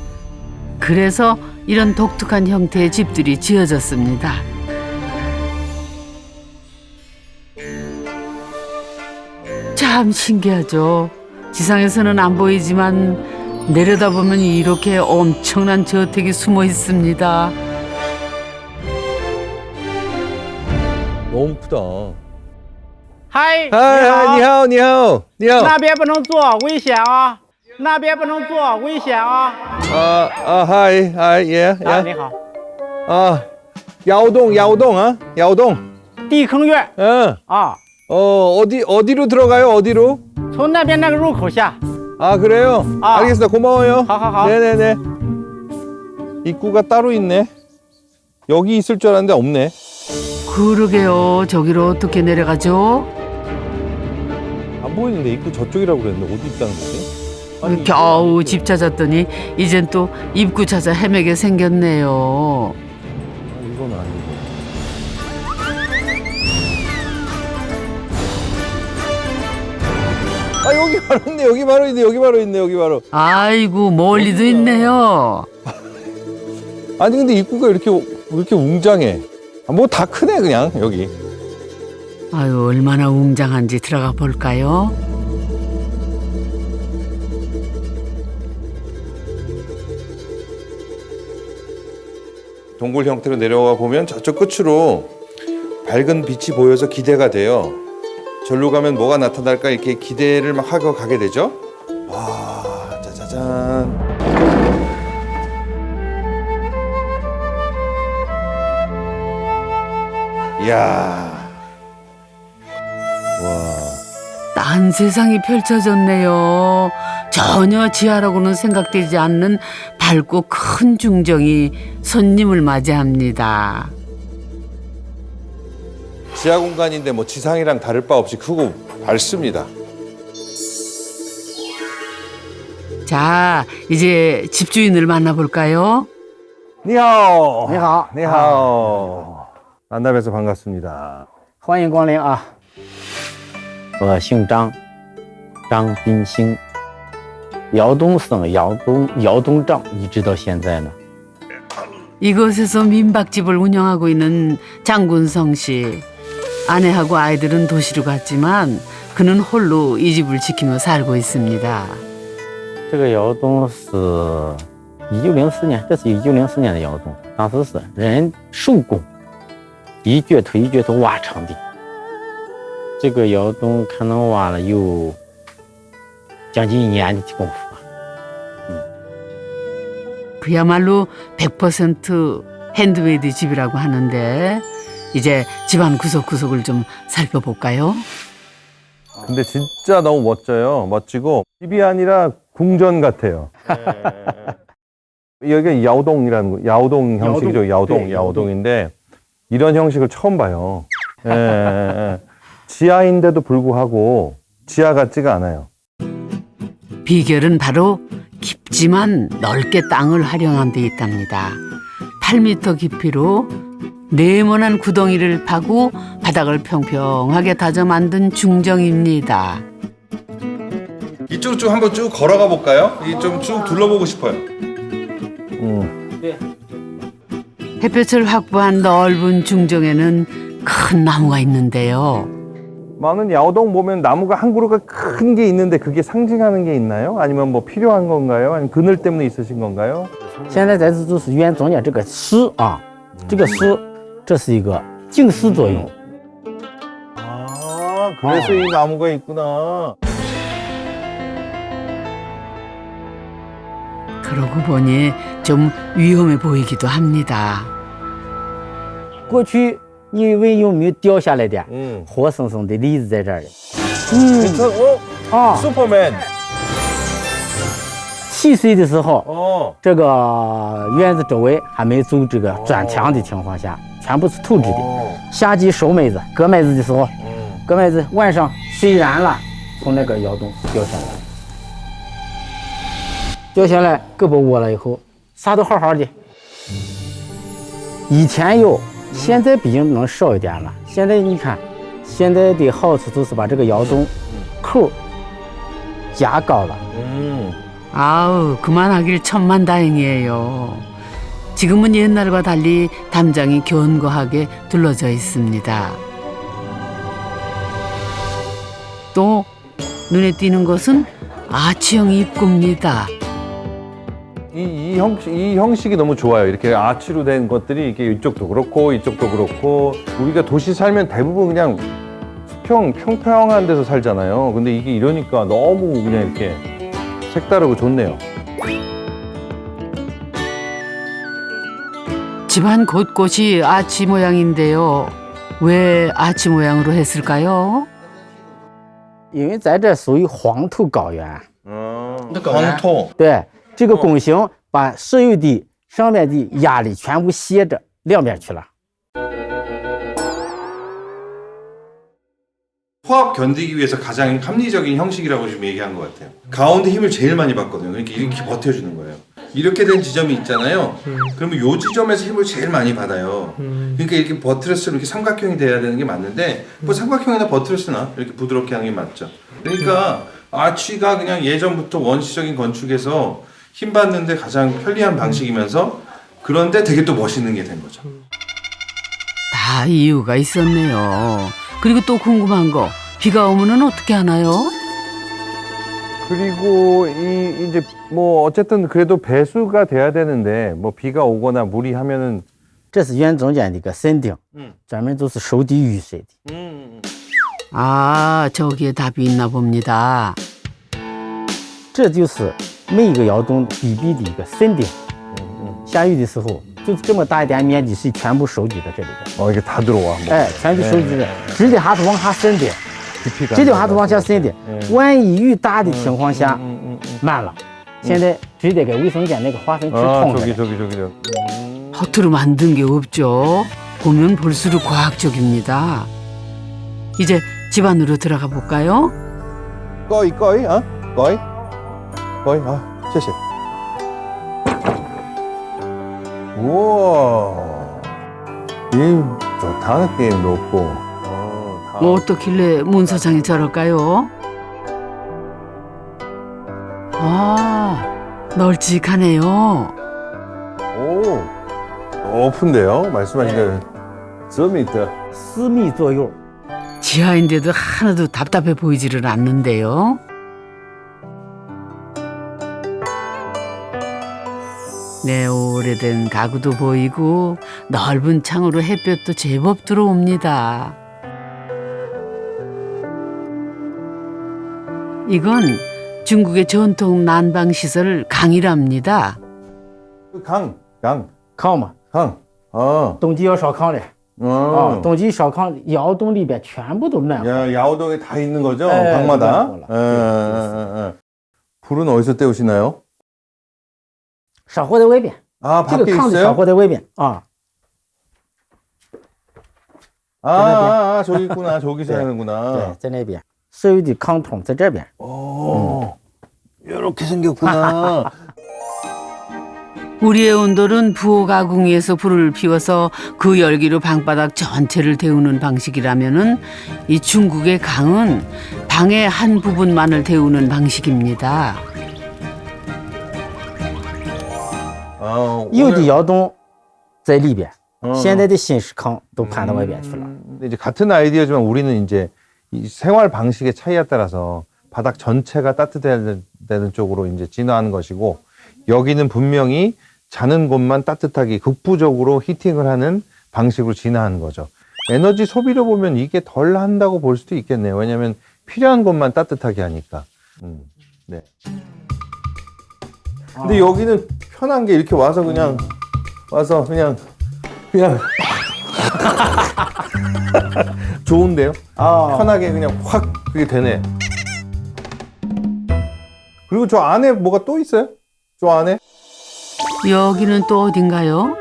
그래서 이런 독특한 형태의 집들이 지어졌습니다. 참 신기하죠. 지상에서는 안 보이지만 내려다보면 이렇게 엄청난 저택이 숨어 있습니다. 너무 크다. 嗨，你好，你好。那边不能坐，危险啊！那边不能坐，危险啊！嗨，예. 你好。야오동. 地坑院。어디로 들어가요? 어디로? 从那边那个入口下。 그래요? 알겠습니다. 고마워요. 好。 네네네. 입구가 따로 있네. 여기 있을 줄 알았는데 없네. 그러게요. 저기로 어떻게 내려가죠? 안 보이는데 입구 저쪽이라고 그랬는데 어디 있다는 거지? 겨우 집 찾았더니 이젠 또 입구 찾아 헤매게 생겼네요. 이건 아니고. 아 여기 바로 있네. 여기 바로 있네. 여기 바로 있네. 여기 바로. 아이고 멀리도 있네요. 아니 근데 입구가 이렇게 웅장해. 뭐 다 크네 그냥 여기. 아유 얼마나 웅장한지 들어가 볼까요? 동굴 형태로 내려가 보면 저쪽 끝으로 밝은 빛이 보여서 기대가 돼요. 절로 가면 뭐가 나타날까 이렇게 기대를 막 하고 가게 되죠. 와, 짜자잔. 이야. 와. 딴 세상이 펼쳐졌네요. 전혀 지하라고는 생각되지 않는 밝고 큰 중정이 손님을 맞이합니다. 지하 공간인데 뭐 지상이랑 다를 바 없이 크고 밝습니다. 자, 이제 집주인을 만나볼까요? 니하오. 니하오. 니하오. 만나뵈서 반갑습니다. 欢迎光临啊！我姓张，张斌兴，辽东省辽东镇一直到现在呢。 이곳에서 민박집을 운영하고 있는 장군성 씨. 아내하고 아이들은 도시로 갔지만 그는 홀로 이 집을 지키며 살고 있습니다. 这个窑洞是1904年，这是1904年的窑洞，当时是人手工，一撅头一撅头挖成的。这个窑洞可能挖了有将近1年的功夫。 그야말로 100% 핸드메이드 집이라고 하는데 이제 집안 구석구석을 좀 살펴볼까요? 근데 진짜 너무 멋져요. 멋지고 집이 아니라 궁전 같아요. 여기가 야오동이라는 거, 야오동 형식이죠. 야오동, 네, 야오동인데 이런 형식을 처음 봐요. 예, 예. 지하인데도 불구하고 지하 같지가 않아요. 비결은 바로 깊지만 넓게 땅을 활용한 데 있답니다. 8m 깊이로 네모난 구덩이를 파고 바닥을 평평하게 다져 만든 중정입니다. 이쪽으로 쭉 한번 쭉 걸어가 볼까요? 좀 쭉 둘러보고 싶어요. 햇볕을 확보한 넓은 중정에는 큰 나무가 있는데요. 많은 야오동 보면 나무가 한 그루가 큰 게 있는데 그게 상징하는 게 있나요? 아니면 뭐 필요한 건가요? 아니면 그늘 때문에 있으신 건가요? 现在在这就是院中间这个石啊，这个石，这是一个警示作用。 아, 그래서 이 나무가 있구나. 그러고 보니 좀 위험해 보이기도 합니다. 过去你以为有没有掉下来的？活生生的例子在这儿。啊 슈퍼맨。 7岁的时候，这个院子周围还没走这个砖墙的情况下，全部是透支的。夏季收麦子、割麦子的时候，割麦子晚上水燃了，从那个窑洞掉下来，掉下来胳膊窝了以后，啥都好好的。以前有，现在毕竟能少一点了。现在你看，现在的好处就是把这个窑洞口加高了。 아우 그만하길 천만다행이에요. 지금은 옛날과 달리 담장이 견고하게 둘러져 있습니다. 또 눈에 띄는 것은 아치형 입구입니다. 이 형식이 너무 좋아요. 이렇게 아치로 된 것들이 이렇게 이쪽도 그렇고 이쪽도 그렇고 우리가 도시 살면 대부분 그냥 평평한 데서 살잖아요. 근데 이게 이러니까 너무 그냥 이렇게 색다르고 좋네요. 집안 곳곳이 아치 모양인데요. 왜 아치 모양으로 했을까요? 因为在这属于黄土高原。黄土。对，这个拱形把所有的上面的压力全部斜着两边去了。 포압 견디기 위해서 가장 합리적인 형식이라고 지금 얘기한 것 같아요. 가운데 힘을 제일 많이 받거든요. 그러니까 이렇게 버텨주는 거예요. 이렇게 된 지점이 있잖아요. 그러면 이 지점에서 힘을 제일 많이 받아요. 그러니까 이렇게 버트러스로 이렇게 삼각형이 돼야 되는 게 맞는데 뭐 삼각형이나 버트러스나 이렇게 부드럽게 하는 게 맞죠. 그러니까 아치가 그냥 예전부터 원시적인 건축에서 힘 받는데 가장 편리한 방식이면서 그런데 되게 또 멋있는 게 된 거죠. 다 이유가 있었네요. 그리고 또 궁금한 거, 비가 오면은 어떻게 하나요? 그리고 이제 뭐 어쨌든 그래도 배수가 돼야 되는데 뭐 비가 오거나 물이 하면은 这是院中间的一个森顶，专门就是收集雨水的。 아, 저기에 답이 있나 봅니다. 这就是每一个窑洞必备的一个森顶。下雨的时候，就是这么大一点面积水全部收集到这里边。 이게 다 들어와.哎，全部收集了，直接还是往下渗的， 깊이가 直接还是往下渗的。万一雨大的情况下，满了，现在直接给卫生间那个化粪池通了。 저기. 허투루 만든 게 없죠. 보면 볼수록 과학적입니다. 이제 집 안으로 들어가 볼까요? 꺼이, 어? 꺼이, 아, 谢谢. 우와, 이 좋다 게임도 없고. 뭐 어떻길래 문 사장이 저럴까요? 아, 널찍하네요. 오, 높은데요? 말씀하신 대로 4m. 4미左右. 지하인데도 하나도 답답해 보이지를 않는데요. 네, 오래된 가구도 보이고 넓은 창으로 햇볕도 제법 들어옵니다. 이건 중국의 전통 난방시설 강이랍니다. 강. 炕嘛， 冬季要烧炕嘞。 冬季烧炕，窑洞里边全部都暖和。 야오동에 다 있는 거죠? 방마다. 불은 어디서 때우시나요? 烧火在外边。 아, 밖에 这个炕子 있어요? 烧火在外边啊。 저기 있구나. 저기서 하는구나. 对，在那边。所有的炕筒在这边。 이렇게 생겼구나. 우리의 온돌은 부엌 가궁이에서 불을 피워서 그 열기로 방바닥 전체를 데우는 방식이라면은 이 중국의 강은 방의 한 부분만을 데우는 방식입니다. 有的窑洞在里边，现在的新式炕都搬到外边去了。 이제 같은 아이디어지만 우리는 이제 이 생활 방식의 차이에 따라서 바닥 전체가 따뜻해야 되는 쪽으로 이제 진화하는 것이고 여기는 분명히 자는 곳만 따뜻하게 극부적으로 히팅을 하는 방식으로 진화하는 거죠. 에너지 소비로 보면 이게 덜 한다고 볼 수도 있겠네요. 왜냐하면 필요한 곳만 따뜻하게 하니까. 네. 근데 여기는 편한 게 이렇게 와서 그냥 좋은데요? 편하게 그냥 확 그게 되네. 그리고 저 안에 뭐가 또 있어요? 저 안에? 여기는 또 어딘가요?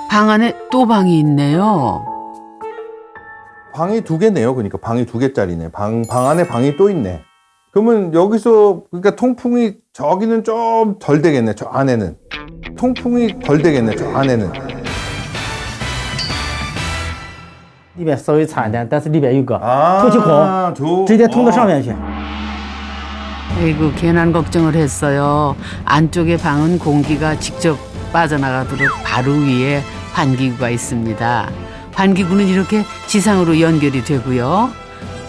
방 안에 또 방이 있네요. 방이 2개네요. 그러니까 방이 2개짜리네. 방 안에 방이 또 있네. 그러면 여기서 그러니까 통풍이 저기는 좀 덜 되겠네. 저 안에는 통풍이 덜 되겠네. 저 안에는 里边稍微差一点，但是里边有个透气孔，直接通到上面去。 아이고, 괜한 걱정을 했어요. 안쪽의 방은 공기가 직접 빠져나가도록 바로 위에 환기구가 있습니다. 환기구는 이렇게 지상으로 연결이 되고요.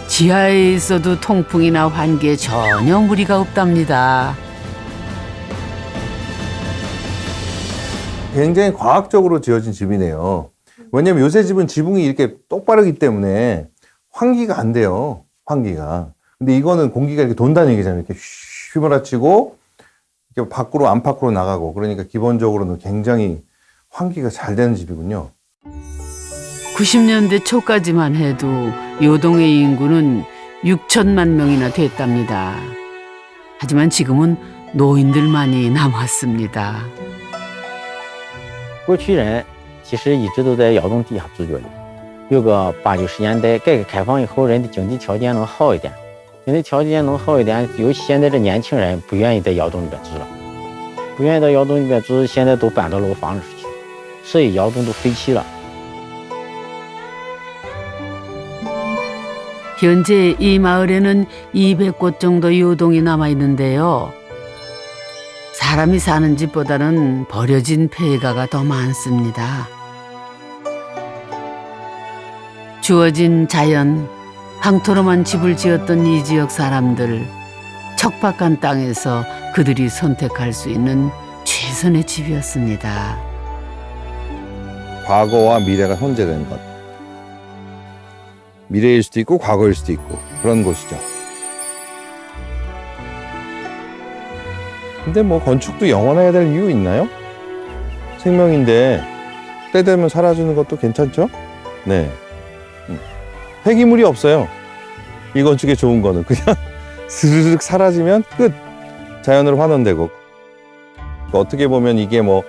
지하에 있어도 통풍이나 환기에 전혀 무리가 없답니다. 굉장히 과학적으로 지어진 집이네요. 왜냐면 요새 집은 지붕이 이렇게 똑바르기 때문에 환기가 안 돼요. 환기가. 근데 이거는 공기가 이렇게 돈다는 얘기잖아요. 이렇게 휘몰아치고 이렇게 밖으로 안팎으로 나가고 그러니까 기본적으로는 굉장히 환기가 잘 되는 집이군요. 90년대 초까지만 해도 요동의 인구는 6천만 명이나 됐답니다. 하지만 지금은 노인들만이 남았습니다. 过去人其实一直都在窑洞底下住着的，有个8、90年代改革开放以后，人的经济条件能好一点，人的条件能好一点，尤其现在的年轻人不愿意在窑洞里边住了，不愿意到窑洞里边住，现在都搬到楼房里去，所以窑洞都废弃了。 현재 이 마을에는 200곳 정도 요동이 남아 있는데요. 사람이 사는 집보다는 버려진 폐가가 더 많습니다. 주어진 자연, 황토로만 집을 지었던 이 지역 사람들, 척박한 땅에서 그들이 선택할 수 있는 최선의 집이었습니다. 과거와 미래가 혼재된 것. 미래일 수도 있고 과거일 수도 있고 그런 곳이죠. 근데 뭐 건축도 영원해야 될 이유 있나요? 생명인데 때 되면 사라지는 것도 괜찮죠? 네. 폐기물이 없어요. 이 건축의 좋은 거는 그냥 스르륵 사라지면 끝. 자연으로 환원되고. 어떻게 보면 이게 뭐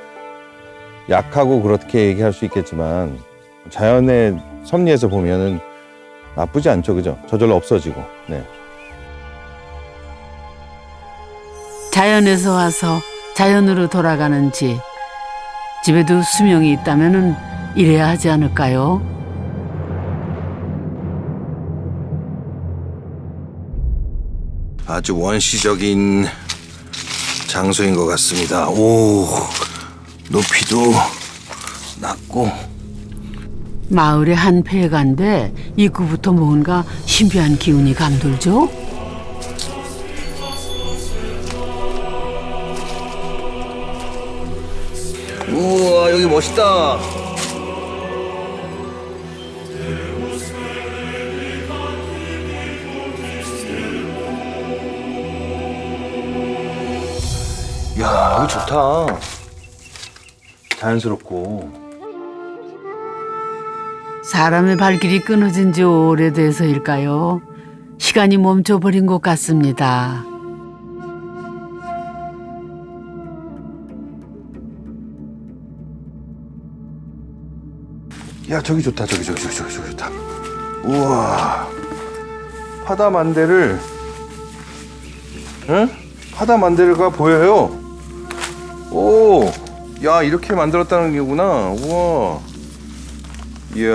약하고 그렇게 얘기할 수 있겠지만 자연의 섭리에서 보면은 나쁘지 않죠, 그죠? 저절로 없어지고. 네. 자연에서 와서 자연으로 돌아가는 집. 집에도 수명이 있다면은 이래야 하지 않을까요? 아주 원시적인 장소인 것 같습니다. 오, 높이도 낮고. 마을의 한 폐가인데 입구부터 뭔가 신비한 기운이 감돌죠? 우와, 여기 멋있다. 야, 여기 좋다. 자연스럽고. 사람의 발길이 끊어진 지 오래돼서일까요? 시간이 멈춰버린 것 같습니다. 야, 저기 좋다. 저기 좋다. 우와. 파다만대를, 응? 파다만대가 보여요. 오, 야, 이렇게 만들었다는 게구나. 우와. 이야.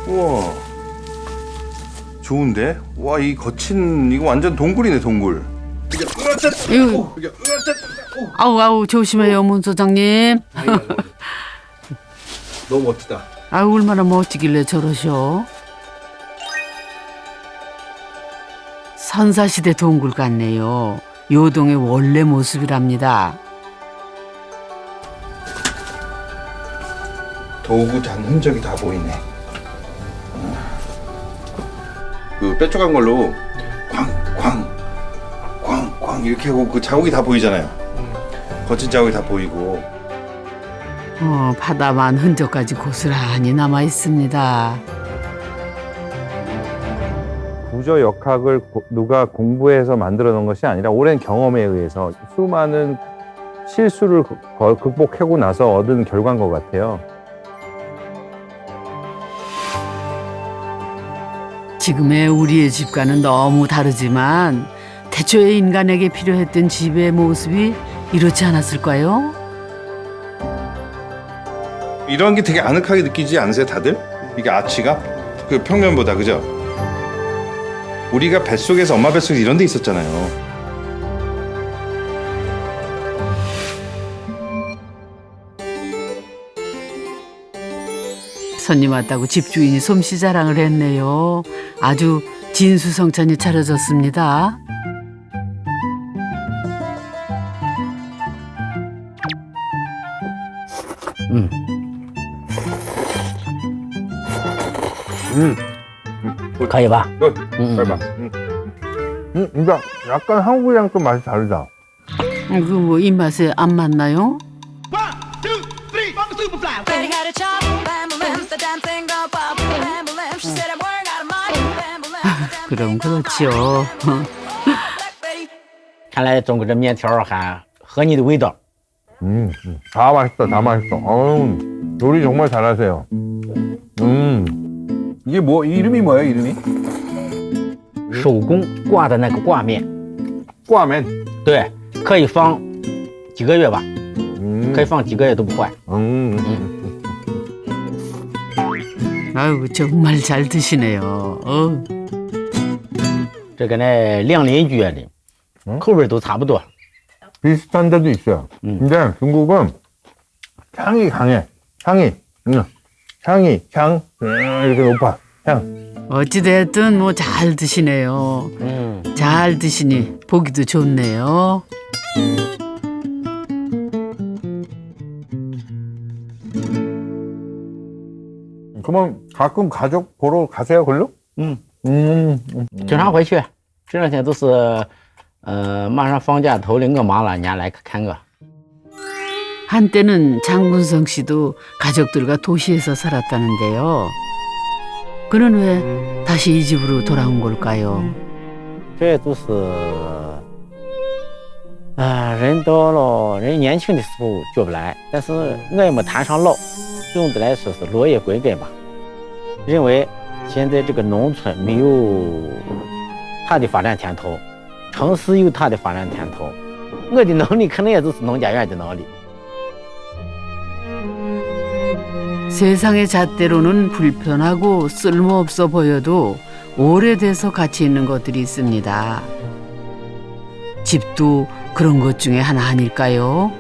우와. 좋은데? 와, 이 거친, 이거 완전 동굴이네, 동굴. 아우 조심해요, 문 소장님. 너무 멋지다. 아우, 얼마나 멋지길래 저러셔. 선사시대 동굴 같네요. 요동의 원래 모습이랍니다. 도구 잔 흔적이 다 보이네. 그 빼쪽한 걸로 쾅 이렇게 하고 그 자국이 다 보이잖아요. 거친 자국이 다 보이고. 바다만 흔적까지 고스란히 남아 있습니다. 구조 역학을 누가 공부해서 만들어 놓은 것이 아니라 오랜 경험에 의해서 수많은 실수를 극복하고 나서 얻은 결과인 것 같아요. 지금의 우리의 집과는 너무 다르지만 태초에 인간에게 필요했던 집의 모습이 이렇지 않았을까요? 이런 게 되게 아늑하게 느끼지 않으세요, 다들? 이게 아치가 그 평면보다, 그죠? 우리가 뱃속에서 엄마 뱃속에 이런 데 있었잖아요. 손님 왔다고 집주인이 솜씨 자랑을 했네요. 아주 진수성찬이 차려졌습니다. 가위바. 가위바. 그러니까 약간 한국이랑 좀 맛이 다르다. 그 뭐 입맛에 안 맞나요? 그럼 그렇죠. 看来中国这面条还合你的味道。다 맛있다, 다 맛있어. 요리 정말 잘하세요. 이게 뭐 이름이 뭐예요, 이름이? 手工挂的那个挂面，挂面，对，可以放几个月吧，可以放几个月都不坏。 아유 정말 잘 드시네요. 这个呢，亮林蕨的，口味都差不多。 비슷한 데도 있어요. 근데 중국은 향이 강해. 향이 이렇게 높아. 향. 어찌됐든 뭐 잘 드시네요. 잘 드시니 보기도 좋네요. 그러면 가끔 가족 보러 가세요, 걸로? 经常回去，这两天都是，马上放假头领个忙了，人家来看个。 한때는 장군성 씨도 가족들과 도시에서 살았다는데요. 그는 왜 다시 이 집으로 돌아온 걸까요? 这都是，人到了，人年轻的时候觉不来，但是我也没谈上老，总的来说是落叶归根吧。认为现在这个农村没有它的发展前途，城市有它的发展前途。我的能力可能也就是农家院的能力。 세상의 잣대로는 불편하고 쓸모없어 보여도 오래돼서 가치 있는 것들이 있습니다. 집도 그런 것 중에 하나 아닐까요?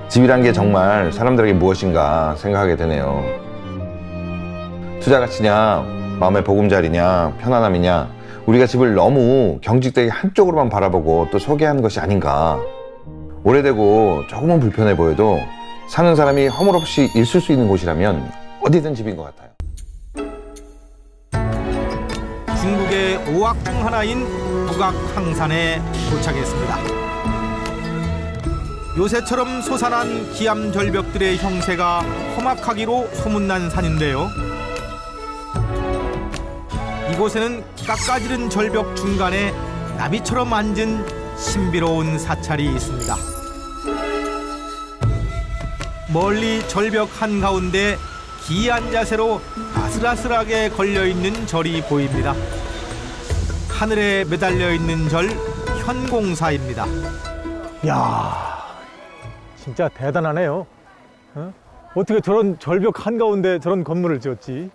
집이란 게 정말 사람들에게 무엇인가 생각하게 되네요. 투자 가치냐, 마음의 보금자리냐, 편안함이냐, 우리가 집을 너무 경직되게 한쪽으로만 바라보고 또 소개하는 것이 아닌가. 오래되고 조금은 불편해 보여도 사는 사람이 허물없이 있을 수 있는 곳이라면 어디든 집인 것 같아요. 중국의 오악 중 하나인 북악항산에 도착했습니다. 요새처럼 솟아난 기암 절벽들의 형세가 험악하기로 소문난 산인데요. 이곳에는 깎아지른 절벽 중간에 나비처럼 앉은 신비로운 사찰이 있습니다. 멀리 절벽 한가운데 기이한 자세로 아슬아슬하게 걸려있는 절이 보입니다. 하늘에 매달려 있는 절 현공사입니다. 이야, 진짜 대단하네요. 어떻게 저런 절벽 한가운데 저런 건물을 지었지?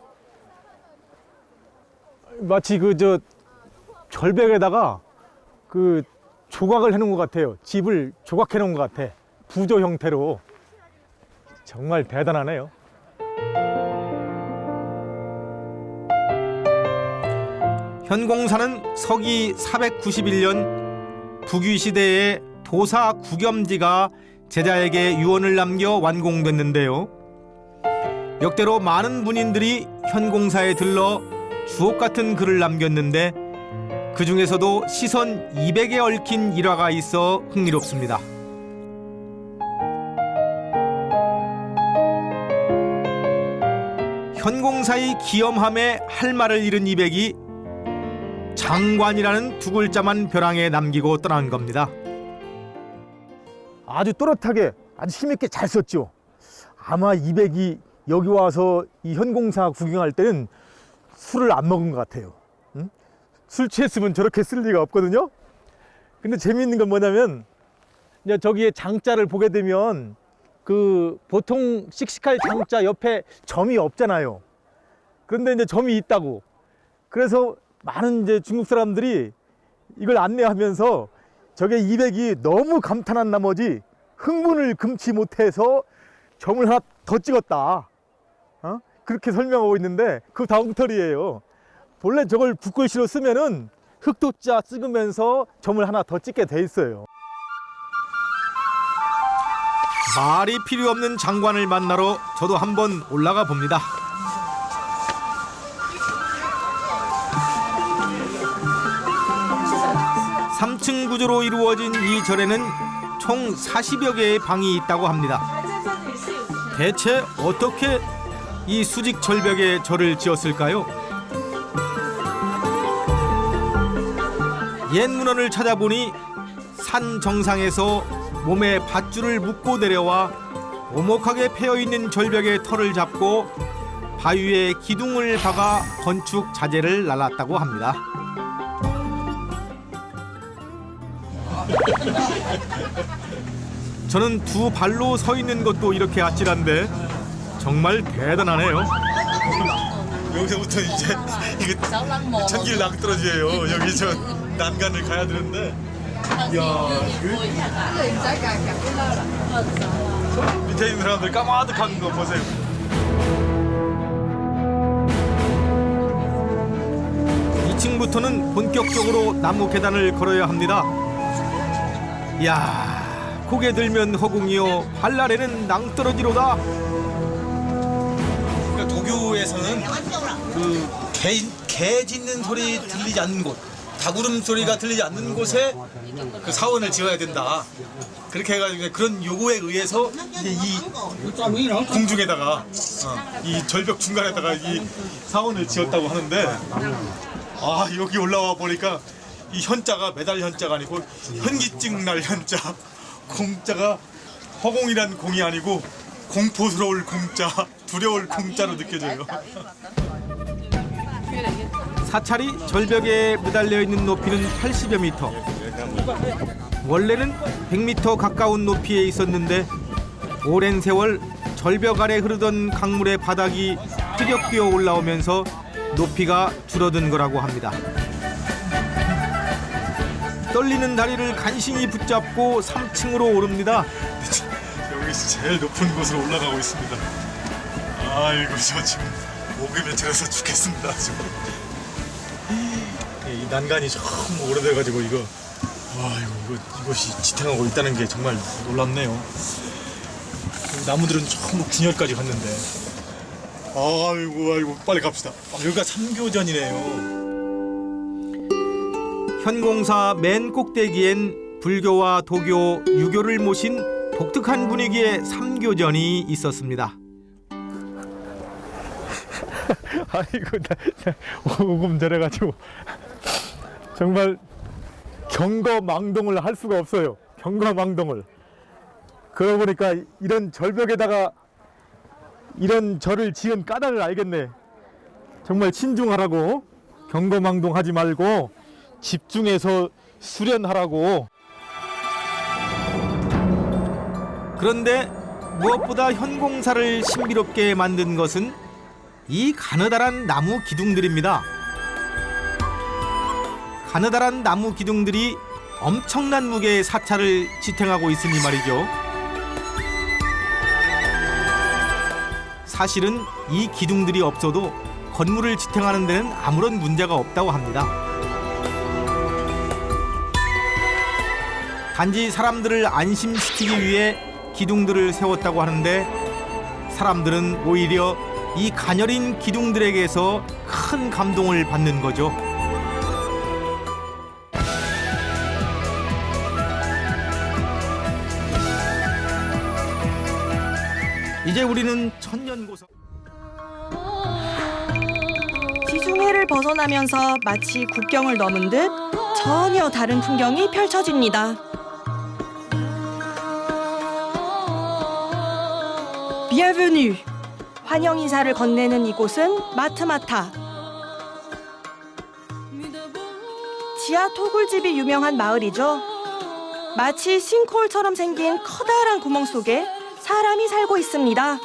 마치 절벽에다가 조각을 해놓은 것 같아요. 집을 조각해 놓은 것 같아. 부조 형태로. 정말 대단하네요. 현공사는 서기 491년 북위시대에 도사 구겸지가 제자에게 유언을 남겨 완공됐는데요. 역대로 많은 문인들이 현공사에 들러 주옥 같은 글을 남겼는데 그 중에서도 시선 200에 얽힌 일화가 있어 흥미롭습니다. 현공사의 기염함에 할 말을 잃은 이백이 장관이라는 두 글자만 벼랑에 남기고 떠난 겁니다. 아주 또렷하게 아주 힘있게 잘 썼죠. 아마 이백이 여기 와서 이 현공사 구경할 때는 술을 안 먹은 것 같아요. 술 취했으면 저렇게 쓸 리가 없거든요. 근데 재미있는 건 뭐냐면 이제 저기에 장자를 보게 되면 보통 씩씩할 장자 옆에 점이 없잖아요. 그런데 이제 점이 있다고. 그래서 많은 이제 중국 사람들이 이걸 안내하면서 저게 이백이 너무 감탄한 나머지 흥분을 금치 못해서 점을 하나 더 찍었다. 그렇게 설명하고 있는데 그 다음 털이에요. 원래 저걸 붓글씨로 쓰면은 흑도자 찍으면서 점을 하나 더 찍게 돼 있어요. 말이 필요 없는 장관을 만나러 저도 한번 올라가 봅니다. 삼 3층 구조로 이루어진 이 절에는 총 40여 개의 방이 있다고 합니다. 대체 어떻게 이 수직 절벽에 절을 지었을까요? 옛 문헌을 찾아보니 산 정상에서 몸에 밧줄을 묶고 내려와 오목하게 패여있는 절벽의 털을 잡고 바위에 기둥을 박아 건축 자재를 날랐다고 합니다. 저는 두 발로 서 있는 것도 이렇게 아찔한데 정말 대단하네요. 여기서부터 이제 이거 천길 낭떠러지예요. 여기 저 난간을 가야 되는데, 이야, 밑에 있는 사람들 까마득한 거 보세요. 층부터는 본격적으로 나무 계단을 걸어야 합니다. 이야, 고개 들면 허공이요, 발날에는 낭떠러지로다. 그러니까 도교에서는 그 개 짖는 소리 들리지 않는 곳, 닭울음 소리가 들리지 않는 곳에 그 사원을 지어야 된다. 그렇게 해가지고 그런 요구에 의해서 이제 이 공중에다가 이 절벽 중간에다가 이 사원을 지었다고 하는데, 아, 여기 올라와 보니까 이 현자가 매달 현자가 아니고 현기증 날 현자, 공자가 허공이란 공이 아니고 공포스러울 공자, 두려울 공자로 느껴져요. 사찰이 절벽에 매달려 있는 높이는 80여 미터. 원래는 100미터 가까운 높이에 있었는데 오랜 세월 절벽 아래 흐르던 강물의 바닥이 흐덕뛰어 올라오면서 높이가 줄어든 거라고 합니다. 떨리는 다리를 간신히 붙잡고 3층으로 오릅니다. 여기 제일 높은 곳으로 올라가고 있습니다. 아이고, 저 지금 목이 메쳐서 죽겠습니다. 지금 이 난간이 너무 오래돼가지고 이것이 지탱하고 있다는 게 정말 놀랍네요. 나무들은 전부 균열까지 갔는데, 아이고 빨리 갑시다. 여기가 삼교전이네요. 현공사 맨 꼭대기엔 불교와 도교, 유교를 모신 독특한 분위기의 삼교전이 있었습니다. 아이고, 오금 저래가지고 정말 경거망동을 할 수가 없어요. 경거망동을. 그러고 보니까 이런 절벽에다가 이런 절을 지은 까닭을 알겠네. 정말 신중하라고, 경거망동하지 말고 집중해서 수련하라고. 그런데 무엇보다 현공사를 신비롭게 만든 것은 이 가느다란 나무 기둥들입니다. 가느다란 나무 기둥들이 엄청난 무게의 사찰을 지탱하고 있으니 말이죠. 사실은 이 기둥들이 없어도 건물을 지탱하는 데는 아무런 문제가 없다고 합니다. 단지 사람들을 안심시키기 위해 기둥들을 세웠다고 하는데, 사람들은 오히려 이 가녀린 기둥들에게서 큰 감동을 받는 거죠. 이제 우리는 천년고사. 시중해를 벗어나면서 마치 국경을 넘은 듯 전혀 다른 풍경이 펼쳐집니다. Bienvenue! 환영 인사를 건네는 이곳은 마트마타. 지하 토굴집이 유명한 마을이죠. 마치 싱크홀처럼 생긴 커다란 구멍 속에 사람이 살고 있습니다.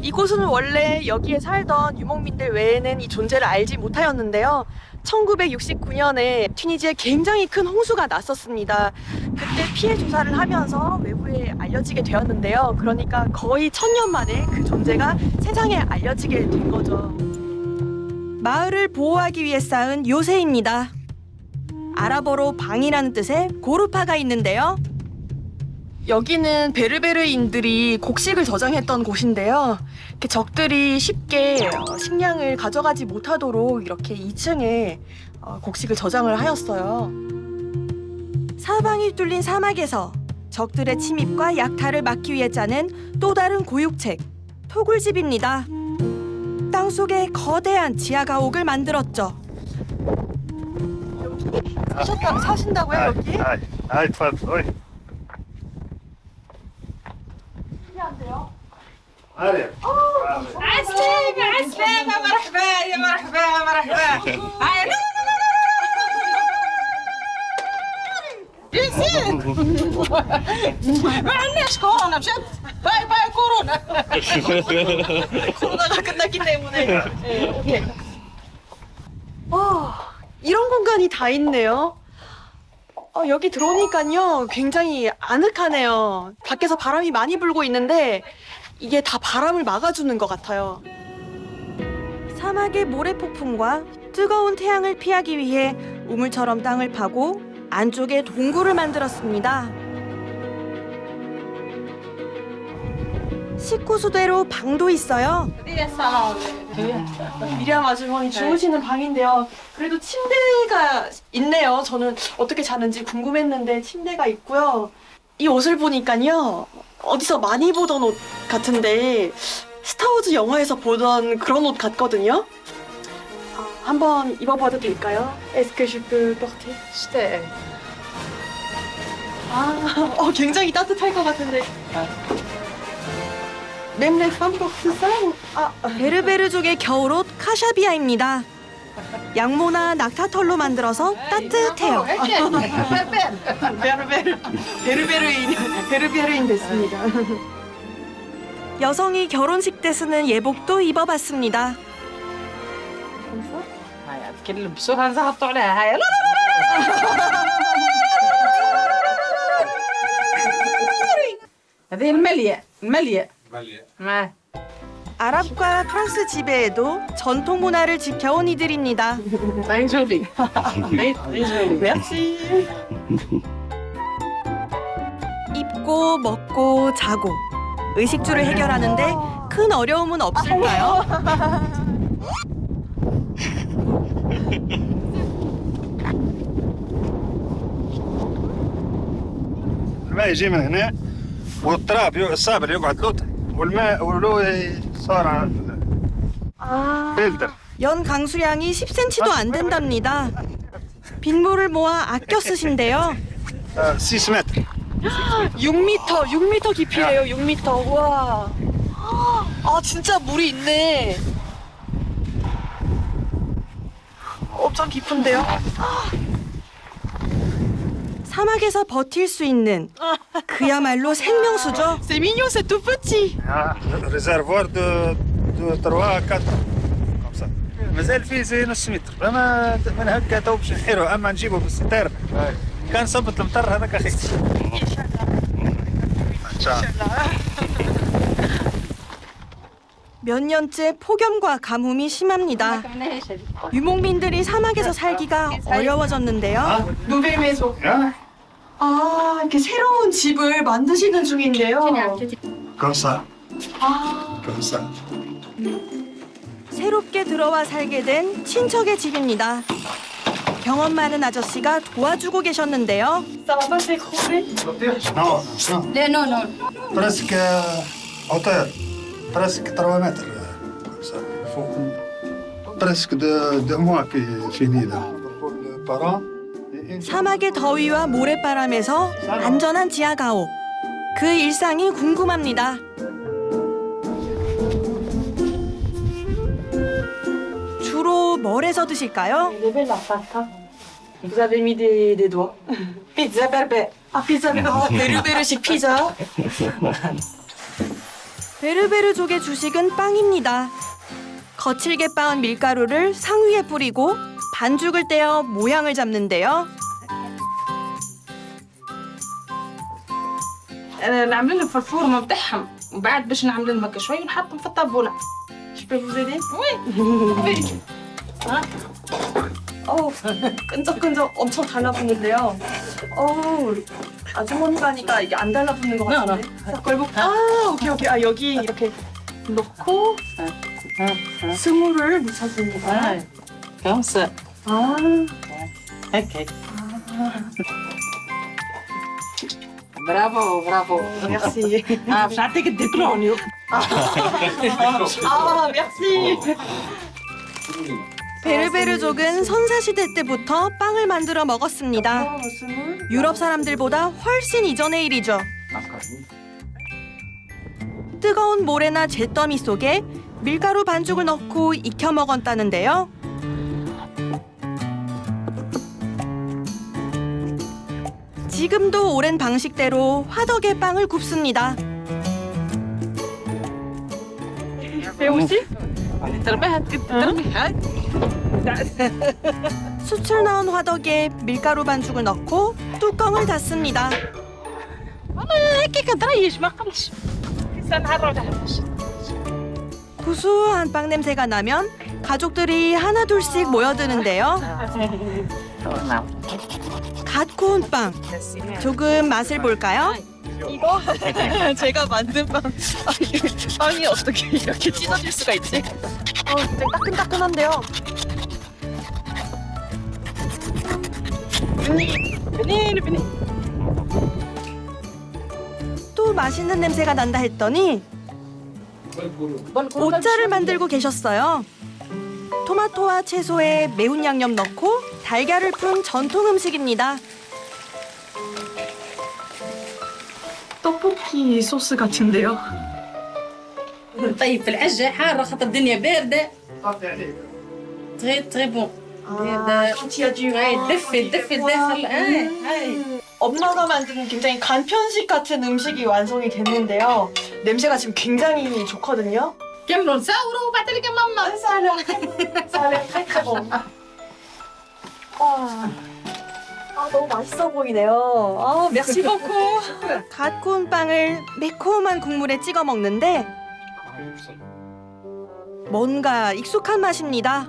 이곳은 원래 여기에 살던 유목민들 외에는 이 존재를 알지 못하였는데요. 1969년에 튀니지에 굉장히 큰 홍수가 났었습니다. 그때 피해 조사를 하면서 외부에 알려지게 되었는데요. 그러니까 거의 1000년 만에 그 존재가 세상에 알려지게 된 거죠. 마을을 보호하기 위해 쌓은 요새입니다. 아랍어로 방이라는 뜻의 고르파가 있는데요. 여기는 베르베르인들이 곡식을 저장했던 곳인데요. 적들이 쉽게 식량을 가져가지 못하도록 이렇게 2층에 곡식을 저장을 하였어요. 사방이 뚫린 사막에서 적들의 침입과 약탈을 막기 위해 짜낸 또 다른 고육책, 토굴집입니다. 땅속에 거대한 지하 가옥을 만들었죠. 사신다고요 여기? هاي تفضل عسلامة عسلامة مرحبا يا مرحبا مرحبا هاي ياسين ما عندناش كورونا مشات باي باي كورونا 코로나가 끝났기 때문에. 네, 오케이. 이런 공간이 다 있네요. 여기 들어오니까요 굉장히 아늑하네요. 밖에서 바람이 많이 불고 있는데 이게 다 바람을 막아주는 것 같아요. 사막의 모래 폭풍과 뜨거운 태양을 피하기 위해 우물처럼 땅을 파고 안쪽에 동굴을 만들었습니다. 식구수대로 방도 있어요. 미리암 아주머니 주무시는 방인데요. 그래도 침대가 있네요. 저는 어떻게 자는지 궁금했는데 침대가 있고요. 이 옷을 보니까요. 어디서 많이 보던 옷 같은데 스타워즈 영화에서 보던 그런 옷 같거든요. 한번 입어봐도 될까요? Est-ce que je peux porter? 굉장히 따뜻할 것 같은데. Même les femmes portent ça? 베르베르족의 겨울옷 카샤비아입니다. 양모나 낙타털로 만들어서 따뜻해요. 베르베르인 됐습니다. 여성이 결혼식 때 쓰는 예복도 입어봤습니다. هذه الملية 아랍과 프랑스 지배에도 전통 문화를 지켜온 이들입니다. merci. 입고 먹고 자고 의식주를 해결하는데 큰 어려움은 없을까요? الماء يجي من هنا والتراب الصابر يقعد لوطه والماء ولو صار فلتر 연 강수량이 10cm도 안 된답니다. 빗물을 모아 아껴 쓰신대요. 6m 6m 깊이래요. 6m. 우와. 진짜 물이 있네. 엄청 깊은데요? 사막에서 버틸 수 있는 그야말로 생명수죠. C'est mignon, c'est tout petit. ريزرفوار دو 3 4 5 مازال فيه زي نص متر اما من هكا تو باش نحيرو اما نجيبو بالستار كان صبت المطر هذاك اخي ان شاء الله 몇 년째 폭염과 가뭄이 심합니다. 유목민들이 사막에서 살기가 어려워졌는데요. 이렇게 새로운 집을 만드시는 중인데요. comme ça 새롭게 들어와 살게 된 친척의 집입니다. 경험 많은 아저씨가 도와주고 계셨는데요. non presque hauteur presque 3 mètres comme ça presque de mois qui fini là pour les parents. 사막의 더위와 모래바람에서 안전한 지하 가옥. 그 일상이 궁금합니다. 주로 뭘 해서 드실까요? Vous avez mis des doigts. Pizza berbère. 피자 베르베르식 피자. 베르베르족의 주식은 빵입니다. 거칠게 빻은 밀가루를 상위에 뿌리고 반죽을 떼어 모양을 잡는데요. نعمل لهم في الفورمه بتاعهم وبعد باش نعمل لهم هكا شوي ونحطهم في الطابونه. Je peux vous aider? Oui. 끈적끈적 엄청 달라붙는데요. 아주머니가 하니까 이게 안 달라붙는 것 같은데. 걸고 오케이. 여기 이렇게 넣고 스물을 묻혀줍니다. كونسا. هكا. برافو. merci. باش نعطيك الدبلوم. merci. 베르베르족은 선사시대 때부터 빵을 만들어 먹었습니다. 유럽 사람들보다 훨씬 이전의 일이죠. 뜨거운 모래나 잿더미 속에 밀가루 반죽을 넣고 익혀 먹었다는데요. 지금도 오랜 방식대로 화덕에 빵을 굽습니다. 숯을 넣은 화덕에 밀가루 반죽을 넣고 뚜껑을 닫습니다. 구수한 빵 냄새가 나면 가족들이 하나둘씩 모여드는데요. 갓 구운 빵, 조금 맛을 볼까요? 이거 제가 만든 빵. 빵이 어떻게 이렇게 찢어질 수가 있지? 굉장히 따끈따끈한데요. 또 맛있는 냄새가 난다 했더니 오짜를 만들고 계셨어요. 토마토와 채소에 매운 양념 넣고 달걀을 푼 전통 음식입니다. 떡볶이 소스 같은데요. طيب في العجة حارة خاطر الدنيا باردة. très bon. دفي الداخل. 엄마가 만든 굉장히 간편식 같은 음식이 완성이 됐는데요. 냄새가 지금 굉장히 좋거든요. كملوا نصوروا وبعد لك ماما. 너무 맛있어 보이네요. merci beaucoup. 갓 구운 빵을 매콤한 국물에 찍어 먹는데 뭔가 익숙한 맛입니다.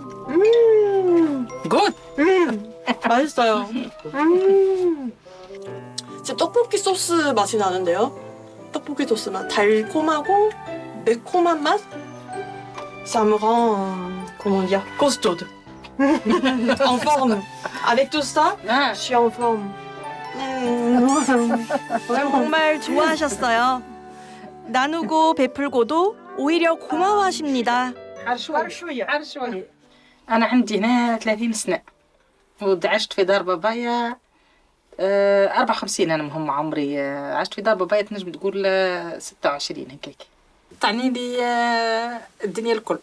굿. 맛있어요. 진짜 떡볶이 소스 맛이 나는데요. 떡볶이 소스 맛, 달콤하고 매콤한 맛. Ça me rend, comment dire, costaud. En forme. Avec tout ça, je suis en forme. 정말 좋아하셨어요. 나누고 베풀고도 오히려 고마워하십니다. شوية أنا عندي هنا 30 سنة وعشت في دار بابايا 54 أنا مهم عمري عشت في دار بابايا تنجم تقول 26 هكاك تعني لي الدنيا الكل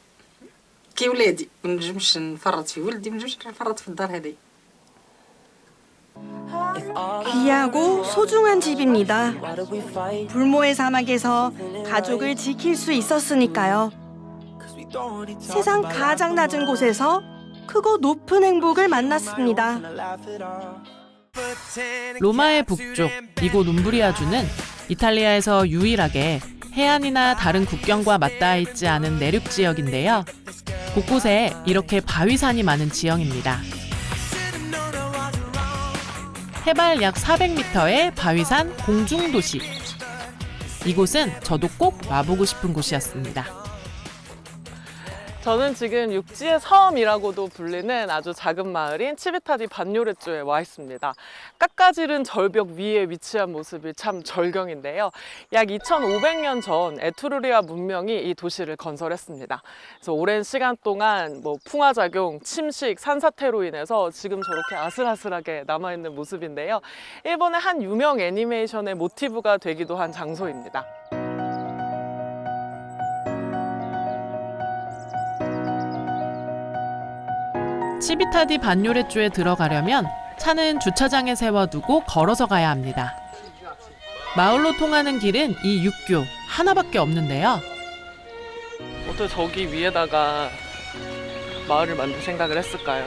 كي ولادي ما نجمش نفرط في ولدي ما نجمش نفرط في الدار هذه 귀하고 소중한 집입니다. 불모의 사막에서 가족을 지킬 수 있었으니까요. 세상 가장 낮은 곳에서 크고 높은 행복을 만났습니다. 로마의 북쪽 이곳 움브리아주는 이탈리아에서 유일하게 해안이나 다른 국경과 맞닿아 있지 않은 내륙 지역인데요. 곳곳에 이렇게 바위산이 많은 지형입니다. 해발 약 400m의 바위산 공중도시. 이곳은 저도 꼭 와보고 싶은 곳이었습니다. 저는 지금 육지의 섬이라고도 불리는 아주 작은 마을인 치비타디 반뇨레조에 와 있습니다. 깎아지른 절벽 위에 위치한 모습이 참 절경인데요. 약 2500년 전 에트루리아 문명이 이 도시를 건설했습니다. 그래서 오랜 시간 동안 풍화작용, 침식, 산사태로 인해서 지금 저렇게 아슬아슬하게 남아있는 모습인데요. 일본의 한 유명 애니메이션의 모티브가 되기도 한 장소입니다. 치비타디 반뇨레조에 들어가려면 차는 주차장에 세워두고 걸어서 가야 합니다. 마을로 통하는 길은 이 육교 하나밖에 없는데요. 어떻게 저기 위에다가 마을을 만들 생각을 했을까요?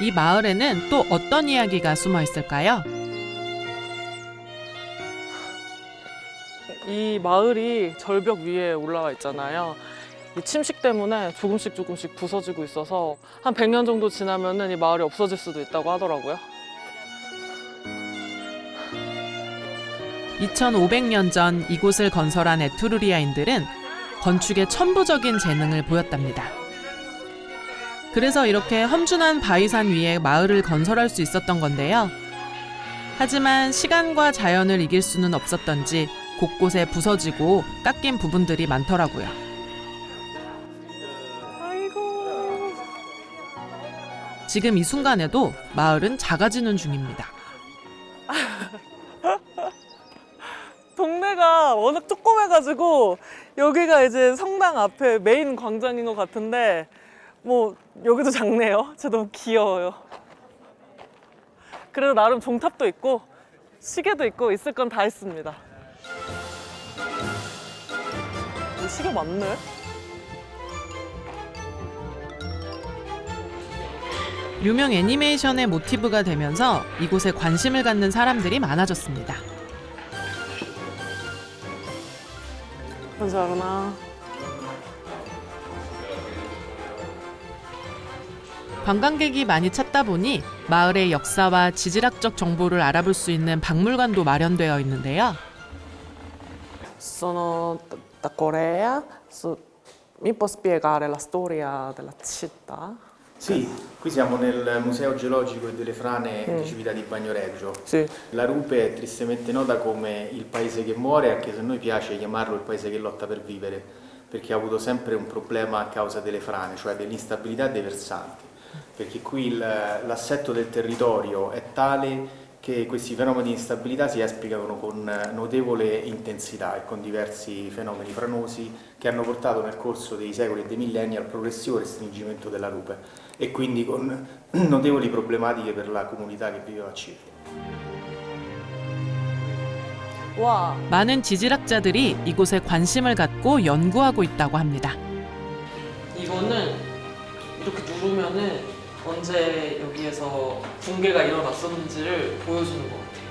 이 마을에는 또 어떤 이야기가 숨어 있을까요? 이 마을이 절벽 위에 올라와 있잖아요. 이 침식 때문에 조금씩 부서지고 있어서 한 100년 정도 지나면은 이 마을이 없어질 수도 있다고 하더라고요. 2500년 전 이곳을 건설한 에트루리아인들은 건축에 천부적인 재능을 보였답니다. 그래서 이렇게 험준한 바위산 위에 마을을 건설할 수 있었던 건데요. 하지만 시간과 자연을 이길 수는 없었던지 곳곳에 부서지고 깎인 부분들이 많더라고요. 아이고. 지금 이 순간에도 마을은 작아지는 중입니다. 동네가 워낙 조그매가지고 여기가 이제 성당 앞에 메인 광장인 것 같은데 뭐 여기도 작네요. 진짜 너무 귀여워요. 그래도 나름 종탑도 있고 시계도 있고 있을 건 다 있습니다. 이 시계 맞네? 유명 애니메이션의 모티브가 되면서 이곳에 관심을 갖는 사람들이 많아졌습니다. 부ongiorno. 관광객이 많이 찾다 보니 마을의 역사와 지질학적 정보를 알아볼 수 있는 박물관도 마련되어 있는데요. Sono da Corea. Mi può spiegare la storia della città? Sì, qui siamo nel Museo Geologico e delle Frane di Civita di Bagnoregio. Sì. La Rupe è tristemente nota come il paese che muore, anche se a noi piace chiamarlo il paese che lotta per vivere, perché ha avuto sempre un problema a causa delle frane, cioè dell'instabilità dei versanti, perché qui l'assetto del territorio è tale che questi fenomeni di instabilità si esplicano con notevole intensità e con diversi fenomeni franosi che hanno portato nel corso dei secoli e dei millenni al progressivo restringimento della rupe e quindi con notevoli problematiche per la comunità che viveva a circa. 와. 많은 지질학자들이 이곳에 관심을 갖고 연구하고 있다고 합니다. 이거는 이렇게 누르면은 언제 여기에서 붕괴가 일어났었는지를 보여주는 것 같아요.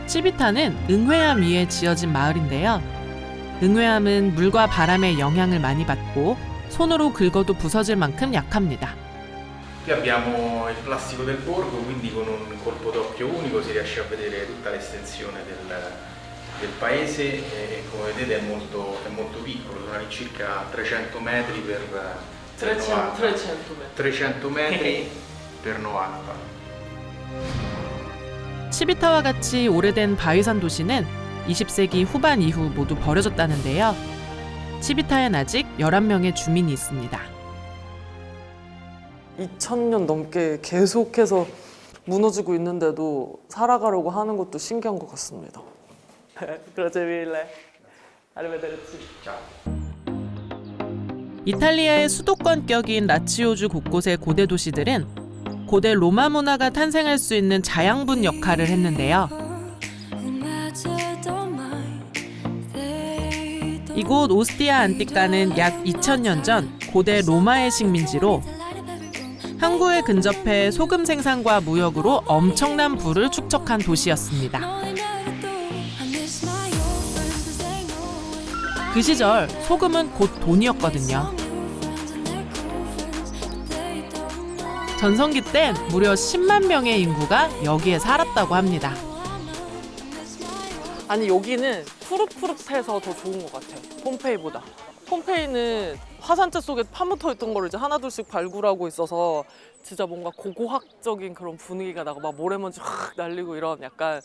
치비타는 응회암 위에 지어진 마을인데요. 응회암은 물과 바람의 영향을 많이 받고 손으로 긁어도 부서질 만큼 약합니다. Qui abbiamo il plastico del borgo, quindi con un colpo d'occhio unico si riesce a vedere tutta l'estensione del paese e come vedete è molto piccolo, sono all'incirca 300 metri per 300 metri per 90. 치비타와 같이 오래된 바위산 도시는 20세기 후반 이후 모두 버려졌다는데요. 치비타엔 아직 11명의 주민이 있습니다. 2000년 넘게 계속해서 무너지고 있는데도 살아가려고 하는 것도 신기한 것 같습니다. Grazie mille. Arrivederci. 이탈리아의 수도권격인 라치오주 곳곳의 고대 도시들은 고대 로마 문화가 탄생할 수 있는 자양분 역할을 했는데요. 이곳 오스티아 안티카는 약 2000년 전 고대 로마의 식민지로 항구에 근접해 소금 생산과 무역으로 엄청난 부를 축적한 도시였습니다. 그 시절 소금은 곧 돈이었거든요. 전성기 땐 무려 10만 명의 인구가 여기에 살았다고 합니다. 아니 여기는 푸릇푸릇해서 더 좋은 것 같아요. 폼페이보다. 폼페이는 화산재 속에 파묻혀 있던 거를 이제 하나둘씩 발굴하고 있어서 진짜 뭔가 고고학적인 그런 분위기가 나고 막 모래먼지 확 날리고 이런 약간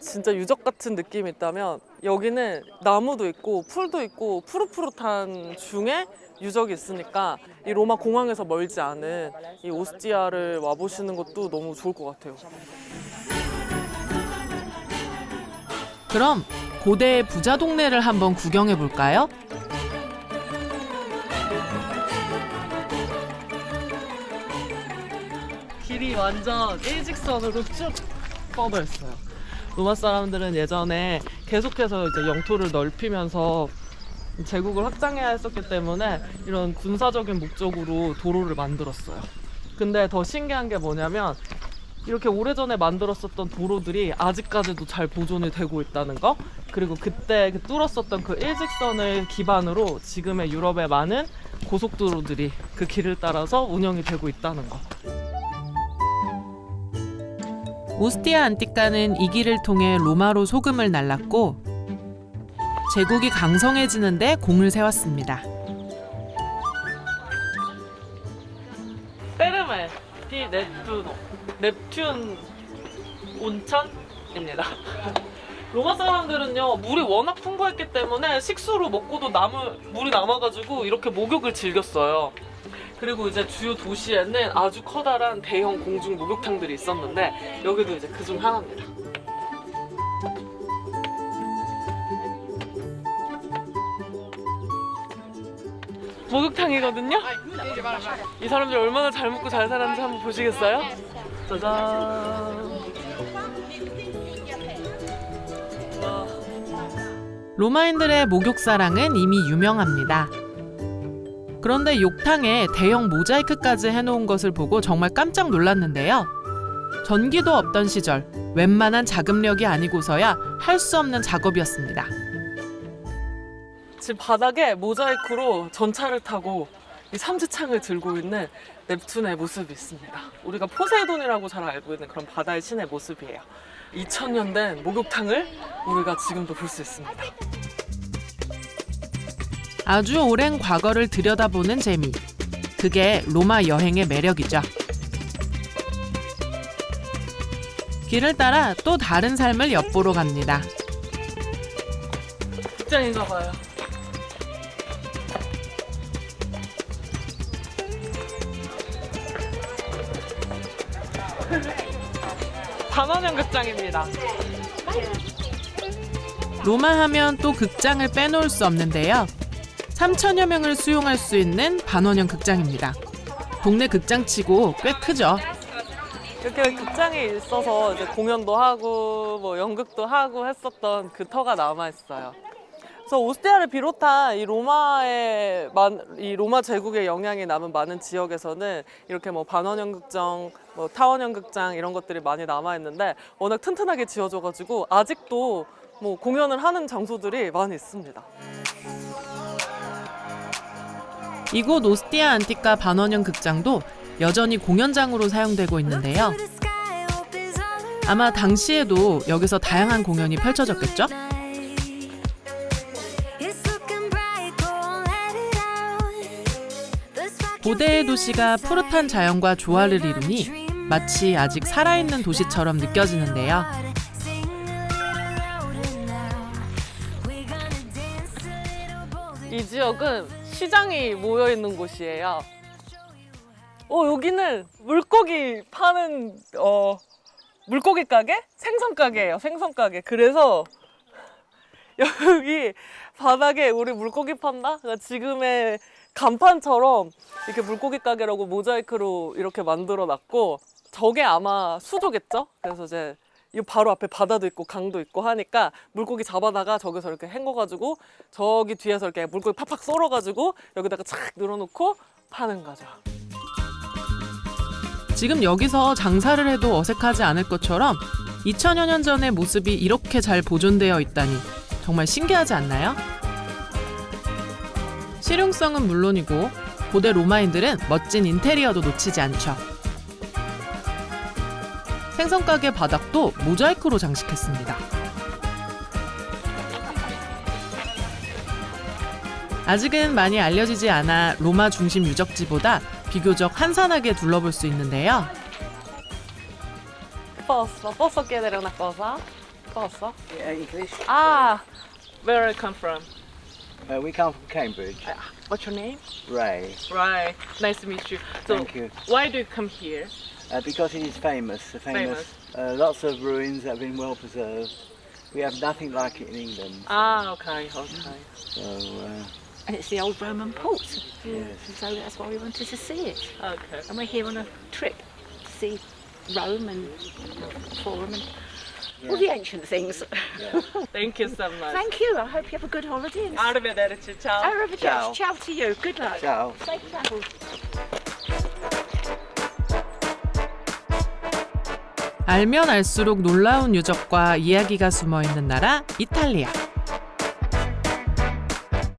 진짜 유적 같은 느낌이 있다면 여기는 나무도 있고 풀도 있고 푸릇푸릇한 중에 유적이 있으니까 이 로마 공항에서 멀지 않은 이 오스티아를 와보시는 것도 너무 좋을 것 같아요. 그럼 고대의 부자 동네를 한번 구경해 볼까요? 길이 완전 일직선으로 쭉 뻗어 있어요. 로마 사람들은 예전에 계속해서 이제 영토를 넓히면서 제국을 확장해야 했었기 때문에 이런 군사적인 목적으로 도로를 만들었어요. 근데 더 신기한 게 뭐냐면 이렇게 오래전에 만들었었던 도로들이 아직까지도 잘 보존이 되고 있다는 거, 그리고 그때 뚫었었던 그 일직선을 기반으로 지금의 유럽의 많은 고속도로들이 그 길을 따라서 운영이 되고 있다는 거. 오스티아 안티카는 이 길을 통해 로마로 소금을 날랐고 제국이 강성해지는데 공을 세웠습니다. 페르메 디 넵튠 온천입니다. 로마 사람들은요 물이 워낙 풍부했기 때문에 식수로 먹고도 물이 남아가지고 이렇게 목욕을 즐겼어요. 그리고 이제 주요 도시에는 아주 커다란 대형 공중 목욕탕들이 있었는데 여기도 이제 그중 하나입니다. 목욕탕이거든요. 이 사람들 얼마나 잘 먹고 잘 살았는지 한번 보시겠어요? 짜잔. 로마인들의 목욕 사랑은 이미 유명합니다. 그런데 욕탕에 대형 모자이크까지 해놓은 것을 보고 정말 깜짝 놀랐는데요. 전기도 없던 시절 웬만한 자금력이 아니고서야 할 수 없는 작업이었습니다. 지금 바닥에 모자이크로 전차를 타고 이 삼지창을 들고 있는 넵튠의 모습이 있습니다. 우리가 포세이돈이라고 잘 알고 있는 그런 바다의 신의 모습이에요. 2000년 된 목욕탕을 우리가 지금도 볼 수 있습니다. 아주 오랜 과거를 들여다보는 재미. 그게 로마 여행의 매력이죠. 길을 따라 또 다른 삶을 엿보러 갑니다. 극장인가 봐요. 반원형 극장입니다. 로마 하면 또 극장을 빼놓을 수 없는데요. 3,000여 명을 수용할 수 있는 반원형 극장입니다. 동네 극장치고 꽤 크죠. 이렇게 극장이 있어서 이제 공연도 하고 뭐 연극도 하고 했었던 그 터가 남아 있어요. 그래서 오스티아를 비롯한 이 로마 제국의 영향이 남은 많은 지역에서는 이렇게 뭐 반원형 극장, 뭐 타원형 극장 이런 것들이 많이 남아 있는데 워낙 튼튼하게 지어져가지고 아직도 뭐 공연을 하는 장소들이 많이 있습니다. 이곳 오스티아 안티카 반원형 극장도 여전히 공연장으로 사용되고 있는데요. 아마 당시에도 여기서 다양한 공연이 펼쳐졌겠죠? 고대의 도시가 푸릇한 자연과 조화를 이루니 마치 아직 살아있는 도시처럼 느껴지는데요. 이 지역은 시장이 모여 있는 곳이에요. 여기는 물고기 파는 물고기 가게? 생선 가게예요. 생선 가게. 그래서 여기 바닥에 우리 물고기 판다? 그러니까 지금의 간판처럼 이렇게 물고기 가게라고 모자이크로 이렇게 만들어 놨고 저게 아마 수조겠죠? 그래서 이제 이 바로 앞에 바다도 있고 강도 있고 하니까 물고기 잡아다가 저기서 이렇게 헹궈가지고 저기 뒤에서 이렇게 물고기 팍팍 썰어가지고 여기다가 착 늘어놓고 파는 거죠. 지금 여기서 장사를 해도 어색하지 않을 것처럼 2000여 년 전의 모습이 이렇게 잘 보존되어 있다니 정말 신기하지 않나요? 실용성은 물론이고 고대 로마인들은 멋진 인테리어도 놓치지 않죠. 생선가게 바닥도 모자이크로 장식했습니다. 아직은 많이 알려지지 않아 로마 중심 유적지보다 비교적 한산하게 둘러볼 수 있는데요. Posso chiedere una cosa? Posso? Yeah, English. Where I come from? We come from Cambridge. What's your name? Ray. Right. Nice to meet you. So, Thank you. why do you come here? Because it is famous. Lots of ruins that have been well preserved. We have nothing like it in England. Okay. So, and it's the old Roman port. yes. So that's why we wanted to see it. Okay. And we're here on a trip to see Rome and Forum and all the ancient things. Thank you so much. Thank you. I hope you have a good holiday. Arrivederci. Ciao. Arrivederci. Ciao to you. Good luck. Ciao. Safe travel. 알면 알수록 놀라운 유적과 이야기가 숨어 있는 나라 이탈리아.